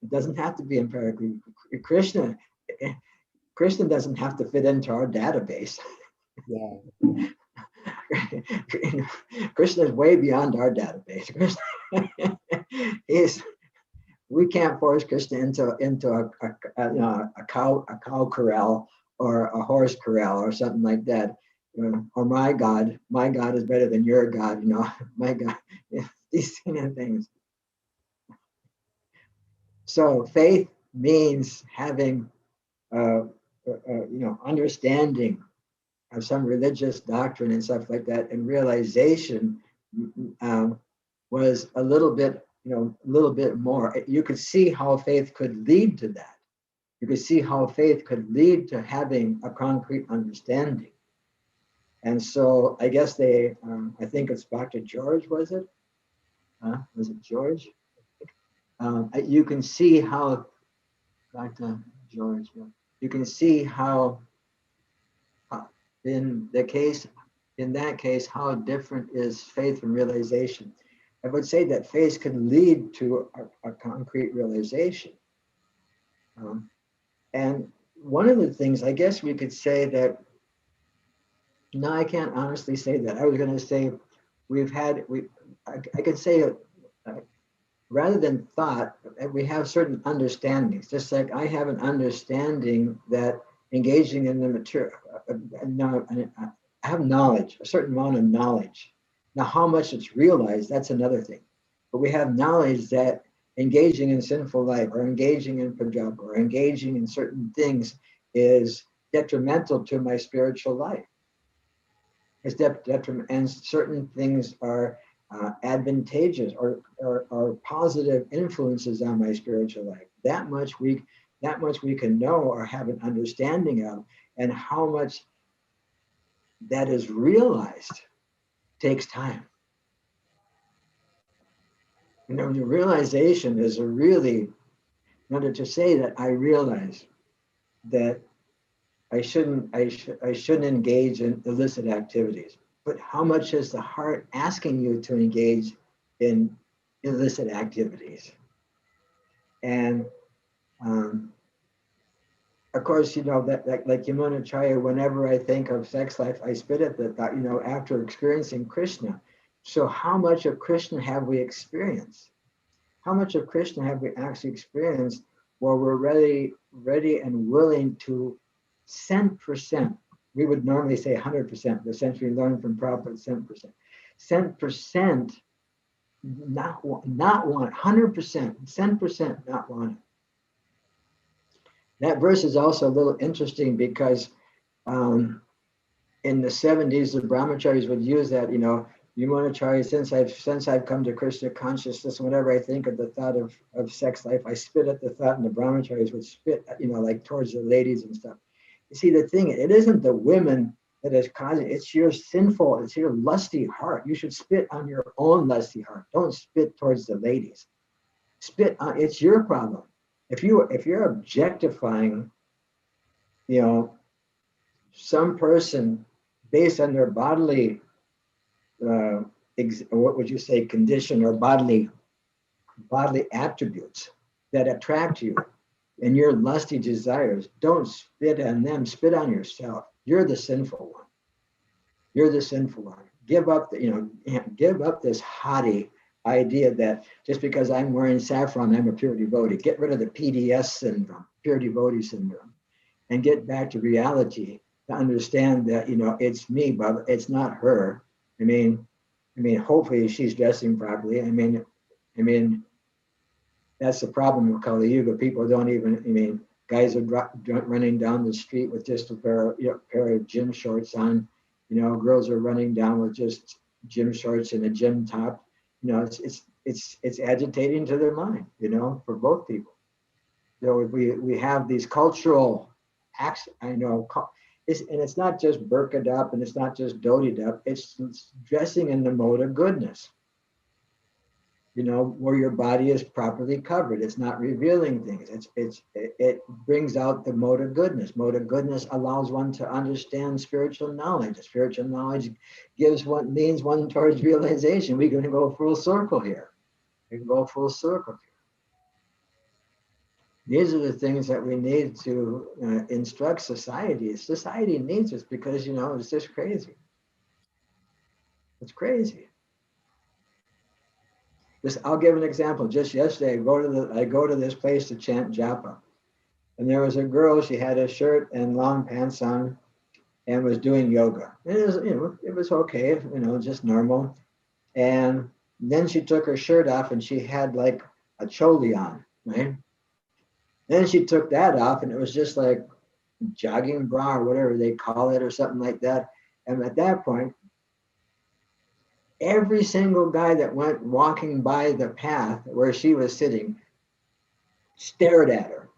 It doesn't have to be empirically. Krishna doesn't have to fit into our database. Yeah. Krishna is way beyond our database. We can't force Krishna into a cow corral or a horse corral or something like that. Or my God is better than your God. My God, these kind of things. So faith means having, understanding of some religious doctrine and stuff like that, and realization was a little bit more. You could see how faith could lead to that. You could see how faith could lead to having a concrete understanding. And so I guess I think it's Dr. George, was it? Was it George? You can see how, Dr. George, you can see how in that case, how different is faith from realization. I would say that faith can lead to a concrete realization. And one of the things, I guess we could say that, no, I can't honestly say that. I was going to say I could say rather than thought, we have certain understandings, just like I have an understanding that engaging in the material, I have knowledge, a certain amount of knowledge. Now, how much it's realized, that's another thing. But we have knowledge that engaging in sinful life or engaging in pajab or engaging in certain things is detrimental to my spiritual life. It's detrimental, and certain things are advantageous or positive influences on my spiritual life. That much we can know or have an understanding of, and how much that is realized takes time. You know, the realization is a really, in order to say that I realize that I shouldn't engage in illicit activities. But how much is the heart asking you to engage in illicit activities? And of course, you know, that like Yamuna Chaya, whenever I think of sex life, I spit at the thought, you know, after experiencing Krishna. So how much of Krishna have we experienced? How much of Krishna have we actually experienced where we're ready and willing to cent percent? We would normally say 100%, but since we learned from Prabhupada, cent percent, not want, 100%, cent percent not want it. That verse is also a little interesting because in the 70s, the brahmacharis would use that, you know, Yamunacharya, since I've come to Krishna consciousness, whenever I think of the thought of sex life, I spit at the thought, and the brahmacharis would spit, you know, like towards the ladies and stuff. You see, the thing, it isn't the women that is causing it, it's your sinful, it's your lusty heart. You should spit on your own lusty heart. Don't spit towards the ladies. Spit on, it's your problem. If you're objectifying, you know, some person based on their bodily, what would you say, condition or bodily attributes that attract you and your lusty desires, don't spit on them, spit on yourself. You're the sinful one. You're the sinful one. Give up give up this haughty idea that just because I'm wearing saffron, I'm a pure devotee. Get rid of the PDS syndrome, pure devotee syndrome, and get back to reality to understand that, you know, it's me, but it's not her. I mean, hopefully she's dressing properly. I mean, that's the problem with Kali Yuga. People don't even, guys are running down the street with just a pair of gym shorts on. You know, girls are running down with just gym shorts and a gym top. You know, it's agitating to their mind, you know, for both people. So we have these cultural acts, I know, and it's not just burqa'd up and it's not just dhotied up, it's dressing in the mode of goodness. You know, where your body is properly covered. It's not revealing things. It brings out the mode of goodness. Mode of goodness allows one to understand spiritual knowledge. Spiritual knowledge leads one towards realization. We're going to go full circle here. We can go full circle here. These are the things that we need to instruct society. Society needs us because, you know, it's just crazy. It's crazy. I'll give an example. Just yesterday, I go to this place to chant japa, and there was a girl. She had a shirt and long pants on, and was doing yoga. And it was, you know, it was okay, you know, just normal. And then she took her shirt off, and she had like a choli on, right? Then she took that off, and it was just like jogging bra or whatever they call it, or something like that. And at that point, every single guy that went walking by the path where she was sitting stared at her.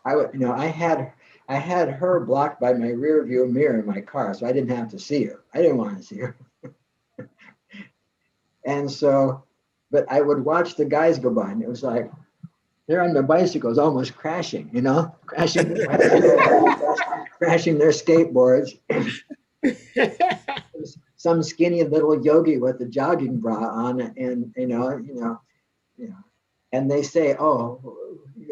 I had her blocked by my rear view mirror in my car, so I didn't have to see her. I didn't want to see her. And so, but I would watch the guys go by, and it was like they're on their bicycles, almost crashing, you know, crashing their skateboards. Some skinny little yogi with a jogging bra on, and you know, and they say, "Oh,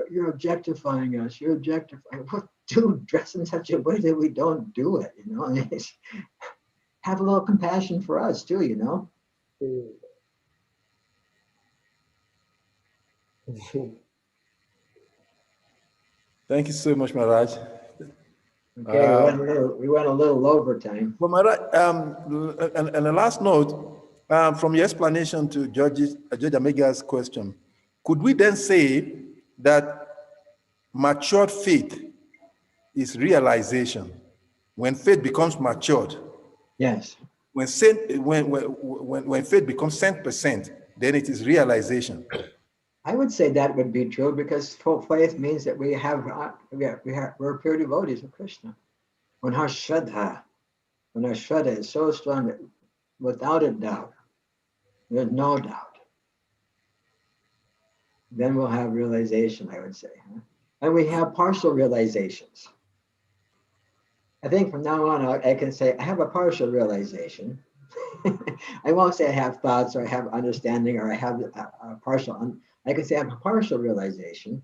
you're objectifying us. You're objectifying." What, dude, dress in such a way that we don't do it, you know. Have a little compassion for us too, you know. Thank you so much, Maharaj. Okay, we went a little over time. Well, Maharaj, and the last note, from your explanation to Judge Amega's question, could we then say that matured faith is realization when faith becomes matured? Yes. when faith becomes 100%, then it is realization. I would say that would be true because full faith means that we're pure devotees of Krishna. When our Shraddha is so strong that without a doubt, there's no doubt, then we'll have realization, I would say. And we have partial realizations. I think from now on, I can say I have a partial realization. I won't say I have thoughts or I have understanding or I have a partial. I can say I have a partial realization.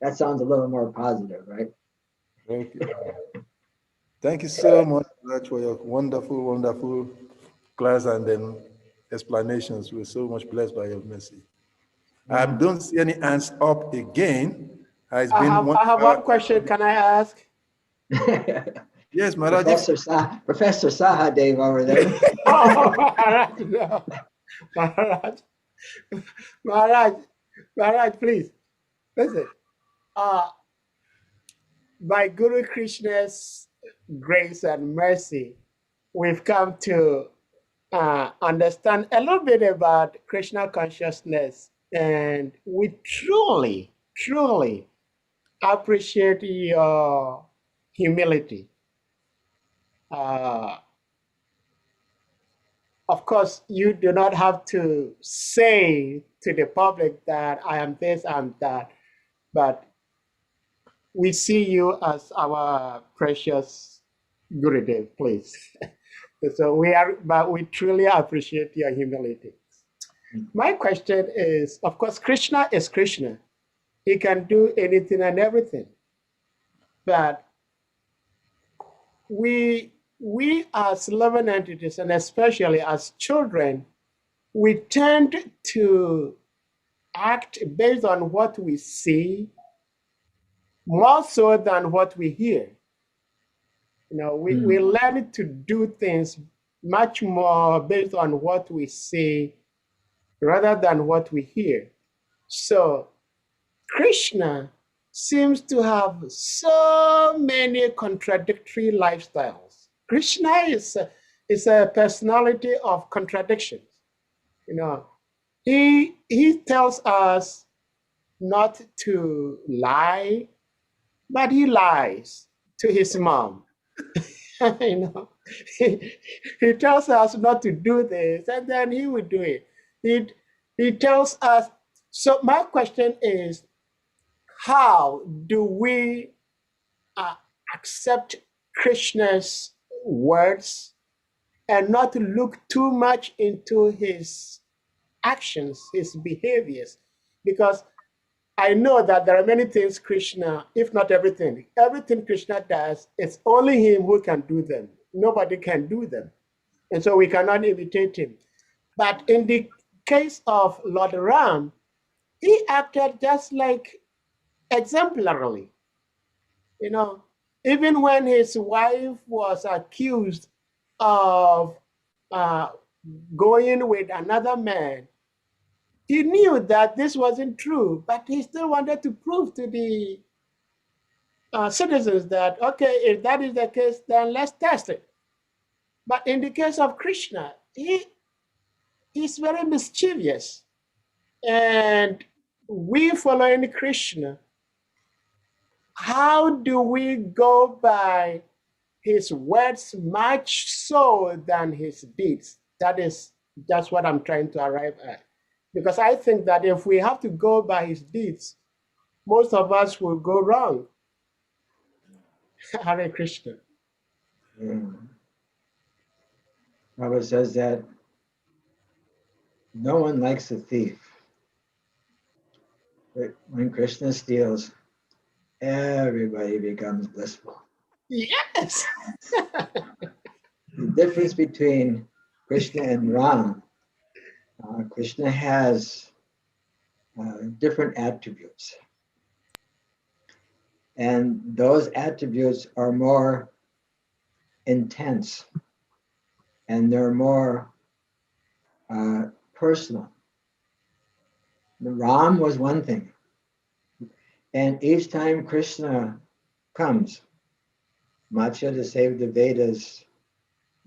That sounds a little more positive, right? Thank you. Thank you so much for your wonderful, wonderful class and then explanations. We're so much blessed by your mercy. I don't see any hands up again. I have one question. Can I ask? Yes, Maharaj. Professor Sahadev over there. Oh, Maharaj, no. Maharaj, please. Listen. By Guru Krishna's grace and mercy, we've come to understand a little bit about Krishna consciousness, and we truly, truly appreciate your humility. Of course, you do not have to say to the public that I am this, I am that, but we see you as our precious Gurudev, please. So we truly appreciate your humility. My question is, of course, Krishna is Krishna. He can do anything and everything. But we as living entities, and especially as children, we tend to act based on what we see, more so than what we hear. You know, we learn to do things much more based on what we see rather than what we hear. So Krishna seems to have so many contradictory lifestyles. Krishna is a personality of contradictions. You know, he tells us not to lie, but he lies to his mom. You know, he tells us not to do this, and then he will do it. He tells us. So my question is, how do we accept Krishna's words and not look too much into his actions, his behaviors? Because I know that there are many things Krishna, if not everything Krishna does, it's only him who can do them. Nobody can do them. And so we cannot imitate him. But in the case of Lord Ram, he acted just like exemplarily. You know, even when his wife was accused of going with another man, he knew that this wasn't true, but he still wanted to prove to the citizens that, okay, if that is the case, then let's test it. But in the case of Krishna, he's very mischievous. And we following Krishna, how do we go by his words much so than his deeds? That's what I'm trying to arrive at. Because I think that if we have to go by his deeds, most of us will go wrong. Hare Krishna. Prabhupada says that no one likes a thief. But when Krishna steals, everybody becomes blissful. Yes. The difference between Krishna and Ram, Krishna has different attributes. And those attributes are more intense and they're more personal. The Ram was one thing. And each time Krishna comes, Macha to save the Vedas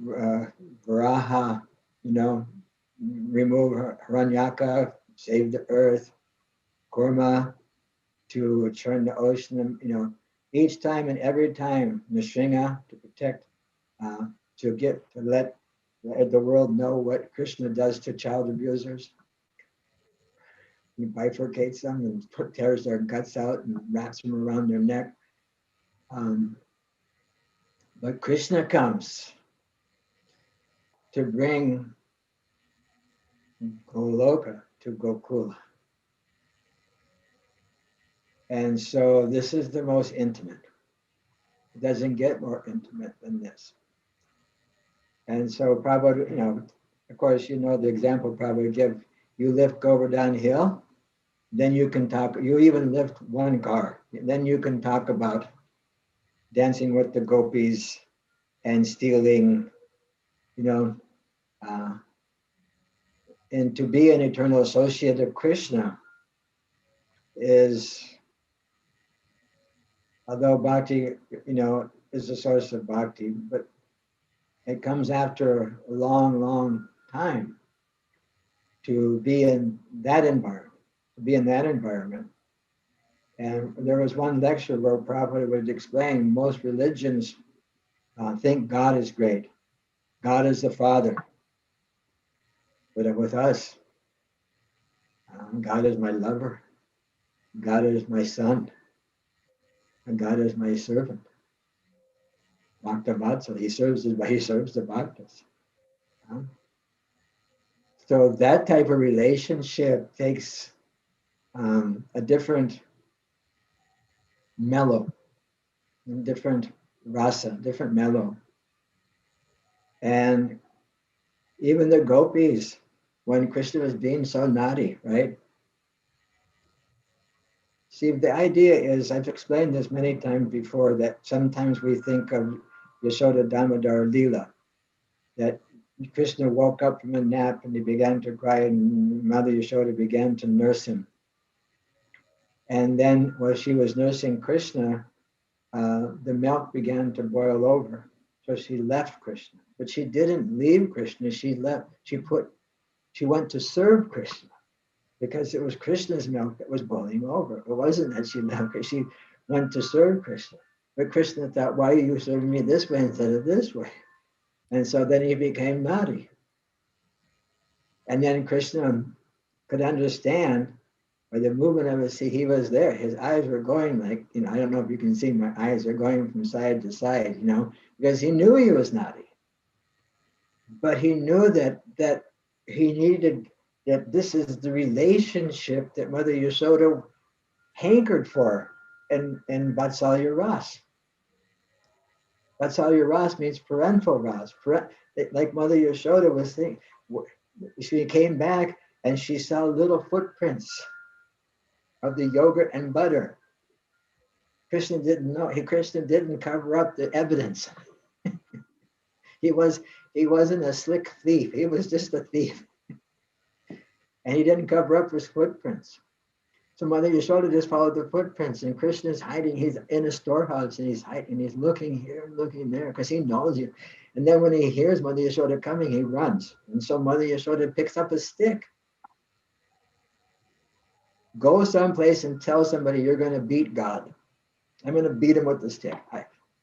Varaha, remove Haranyaka, save the earth, Kurma, to churn the ocean, each time and every time, Nrsinga, to protect, to let the world know what Krishna does to child abusers. He bifurcates them and tears their guts out and wraps them around their neck. But Krishna comes to bring Goloka to Gokula. And so this is the most intimate. It doesn't get more intimate than this. And so Prabhupada, of course, the example Prabhupada give, you lift Govardhan Hill, then you can talk, you even lift one car, then you can talk about dancing with the gopis and stealing, and to be an eternal associate of Krishna is, although bhakti, is a source of bhakti, but it comes after a long, long time to be in that environment, And there was one lecture where Prabhupada would explain most religions think God is great. God is the Father. But with us, God is my lover. God is my son. And God is my servant. Bhakta Vatsal, he serves the bhaktas. So that type of relationship takes a different mellow, different rasa, different mellow. And even the gopis, when Krishna was being so naughty, right? See, the idea is, I've explained this many times before, that sometimes we think of Yashoda Damodar Leela, that Krishna woke up from a nap and he began to cry and Mother Yashoda began to nurse him. And then while she was nursing Krishna, the milk began to boil over. So she left Krishna, but she didn't leave Krishna. She left, she went to serve Krishna because it was Krishna's milk that was boiling over. It wasn't that she left, because she went to serve Krishna. But Krishna thought, why are you serving me this way instead of this way? And so then he became naughty. And then Krishna could understand by the movement of his, see, he was there. His eyes were going like, I don't know if you can see, my eyes are going from side to side, because he knew he was naughty. But he knew that he needed, that this is the relationship that Mother Yashoda hankered for in Vatsalya Ras. Vatsalya Ras means parental Ras. Like Mother Yashoda was thinking, she came back and she saw little footprints of the yogurt and butter. Krishna didn't know. Krishna didn't cover up the evidence. He wasn't a slick thief. He was just a thief. And he didn't cover up his footprints. So Mother Yashoda just followed the footprints, and Krishna's hiding. He's in a storehouse and he's hiding. He's looking here and looking there because he knows you. And then when he hears Mother Yashoda coming, he runs. And so Mother Yashoda picks up a stick. Go someplace and tell somebody you're going to beat God. I'm going to beat him with the stick.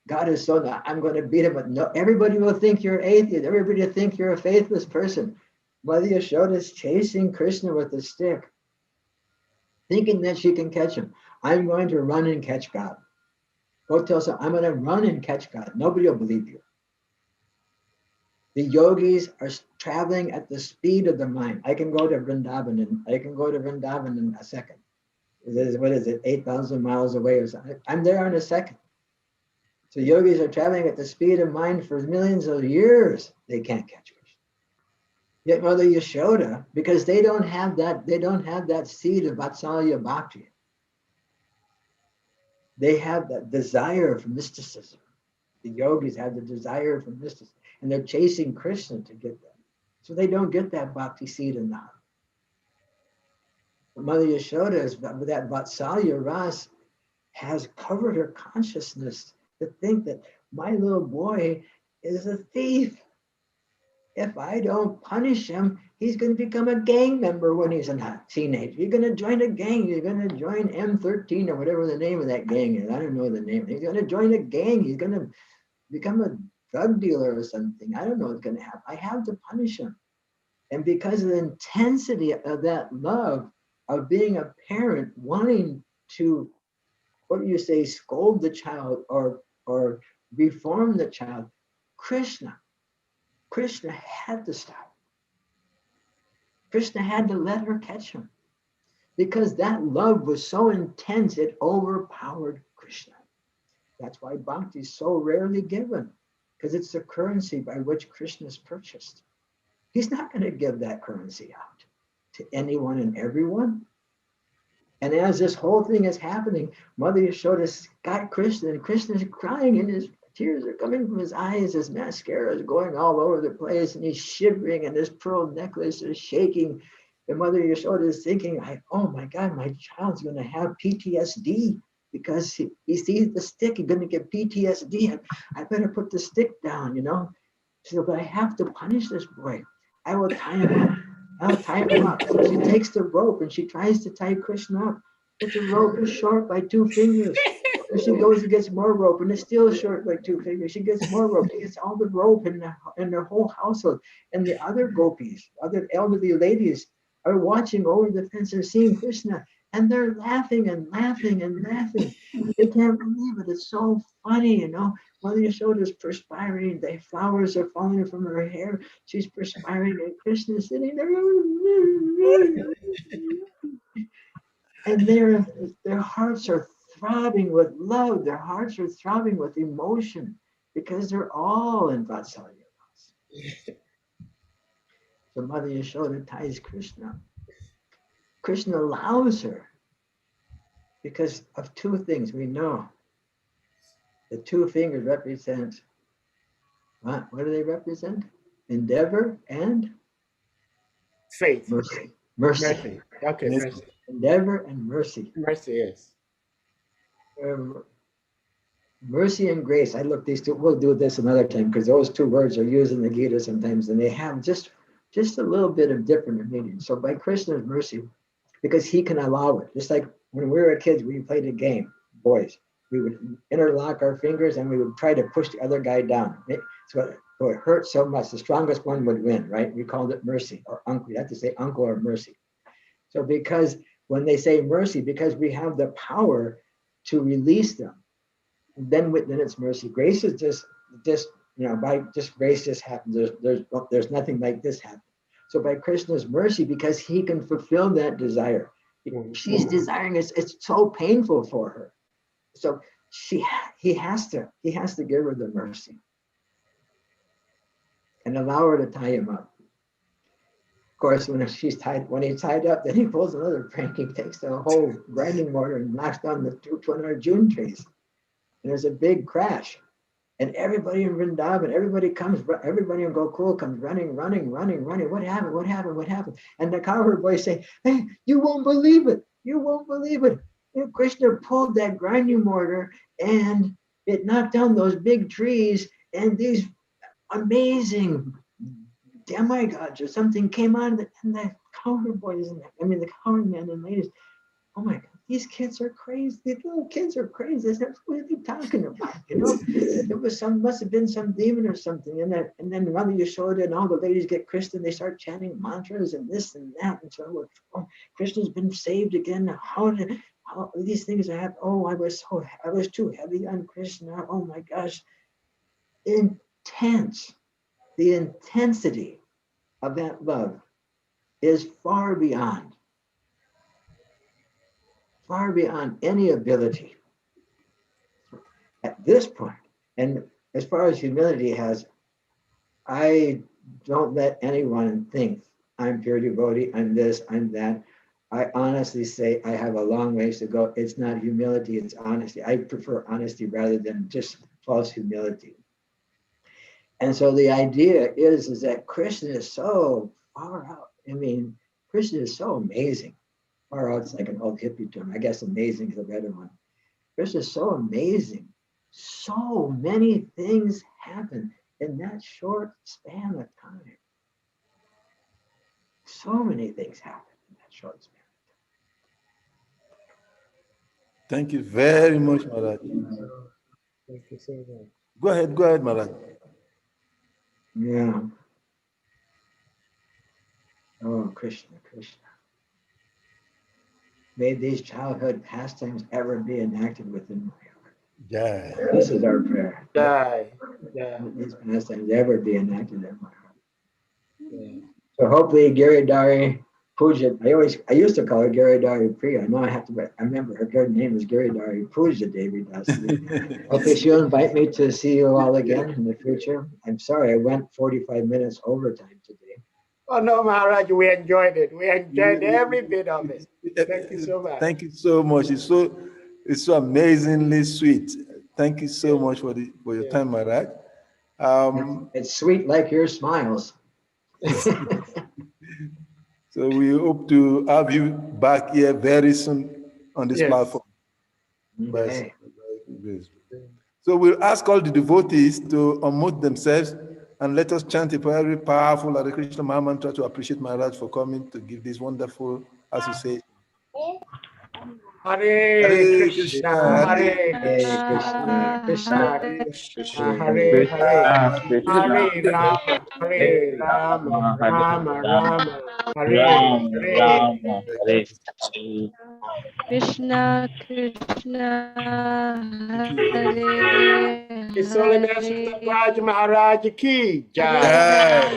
God is so not, I'm going to beat him with no. Everybody will think you're atheist. Everybody will think you're a faithless person. Mother Yashoda is chasing Krishna with a stick, thinking that she can catch him. I'm going to run and catch God. Go tell someone, I'm going to run and catch God. Nobody will believe you. The yogis are traveling at the speed of the mind. I can go to Vrindavan in a second. What is it, 8,000 miles away or something? I'm there in a second. So yogis are traveling at the speed of mind for millions of years. They can't catch Krishna. Yet Mother Yashoda, because they don't have that seed of Vatsalya Bhakti. They have that desire for mysticism. The yogis have the desire for mysticism, and they're chasing Krishna to get that. So they don't get that Bhakti seed in them. But Mother Yashoda, that Vatsalya Ras, has covered her consciousness to think that my little boy is a thief. if I don't punish him, he's going to become a gang member when he's a teenager. He's going to join a gang. He's going to join M13 or whatever the name of that gang is. I don't know the name. He's going to join a gang. He's going to become a drug dealer or something. I don't know what's going to happen. I have to punish him. And because of the intensity of that love of being a parent, wanting to, what do you say, scold the child or reform the child, Krishna had to stop. Krishna had to let her catch him because that love was so intense, it overpowered Krishna. That's why bhakti is so rarely given, because it's the currency by which Krishna is purchased. He's not going to give that currency out to anyone and everyone. And as this whole thing is happening, Mother Yashoda got Krishna, and Krishna is crying, and his tears are coming from his eyes. His mascara is going all over the place, and he's shivering, and his pearl necklace is shaking. And Mother Yashoda is thinking, oh my God, my child's going to have PTSD because he sees the stick. He's going to get PTSD. I better put the stick down, you know. So, but I have to punish this boy. I will tie him up. I'll tie him up. So she takes the rope and she tries to tie Krishna up, but the rope is short by 2 fingers. So she goes and gets more rope, and it's still short by 2 fingers. She gets more rope. She gets all the rope in the whole household. And the other gopis, other elderly ladies, are watching over the fence and seeing Krishna, and they're laughing and laughing and laughing. They can't believe it. It's so funny, you know. Mother Yashoda's perspiring. The flowers are falling from her hair. She's perspiring, and Krishna's sitting there. And their hearts are throbbing with love. Their hearts are throbbing with emotion because they're all in Vatsalya. So Mother Yashoda ties Krishna. Krishna allows her because of 2 things we know. The 2 fingers represent, what do they represent? Endeavor and Faith. Mercy. Mercy. Okay, mercy. Endeavor and mercy. Mercy, yes. Mercy and grace. I look these 2. We'll do this another time because those 2 words are used in the Gita sometimes, and they have just a little bit of different meaning. So by Krishna's mercy, because he can allow it. Just like when we were kids, we played a game, boys. We would interlock our fingers and we would try to push the other guy down. So it hurt so much, the strongest one would win, right? We called it mercy or uncle. You have to say uncle or mercy. So because when they say mercy, because we have the power to release them, then it's mercy. Grace is just you know, by just grace just happens. There's nothing like this happen. So by Krishna's mercy, because he can fulfill that desire, she's desiring it. It's so painful for her. So he has to give her the mercy and allow her to tie him up. Of course, when he's tied up, then he pulls another prank. He takes the whole grinding mortar and knocks down the 200 June trees. And there's a big crash. And everybody in Vrindavan, everybody in Gokul comes running. What happened? And the cowherd boys say, hey, you won't believe it. And Krishna pulled that grinding mortar and it knocked down those big trees, and these amazing demigods or something came on, and the cowherd boys, the cowherd men and ladies, oh my God, these kids are crazy. These little kids are crazy. What are they talking about? You know, it was must have been some demon or something. And then Mother Yashoda and all the ladies get Krishna. They start chanting mantras and this and that. And so, Krishna's been saved again. How these things are happening? Oh, I was too heavy on Krishna. Oh my gosh, intense. The intensity of that love is far beyond any ability at this point. And as far as humility has, I don't let anyone think I'm pure devotee, I'm this, I'm that. I honestly say I have a long ways to go. It's not humility, it's honesty. I prefer honesty rather than just false humility. And so the idea is that Krishna is so far out. Krishna is so amazing. Far out, it's like an old hippie term. I guess amazing is a better one. Krishna is so amazing. So many things happen in that short span of time. So many things happen in that short span. Thank you very much, Maharaj. Thank you so much. Go ahead, Maharaj. Yeah. Oh, Krishna, Krishna. May these childhood pastimes ever be enacted within my heart. Yeah. This is our prayer. Yeah. Yeah. May these pastimes ever be enacted in my heart. Yeah. So hopefully Giridhari Puja, I used to call her Giridhari Priya. Now I have to, I remember her good name is Giridhari Puja Devi Dasi. Hopefully she'll invite me to see you all again in the future. I'm sorry, I went 45 minutes overtime today. Oh no, Maharaj, we enjoyed it. We enjoyed every bit of it. Thank you so much. Thank you so much. It's so amazingly sweet. Thank you so much for your time, Maharaj. It's sweet like your smiles. So we hope to have you back here very soon on this platform. Okay. So we'll ask all the devotees to unmute themselves and let us chant a very powerful Hare Krishna Maha Mantra to appreciate Maharaj for coming to give this wonderful association. Hare Krishna, Hare Krishna, Krishna, Krishna, Hare Hare, Hare Rama, Rama Rama, Hare Hare. Krishna Krishna Hare His Holiness Raj Maharaj ki jai.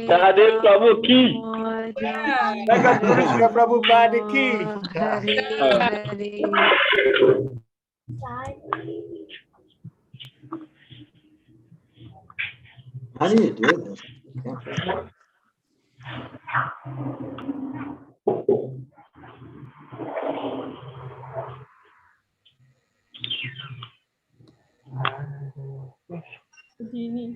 Radhe Prabhu ki. Jagat Guru Sri Prabhupada ki jai. How do you do this? Yeah. What do you need?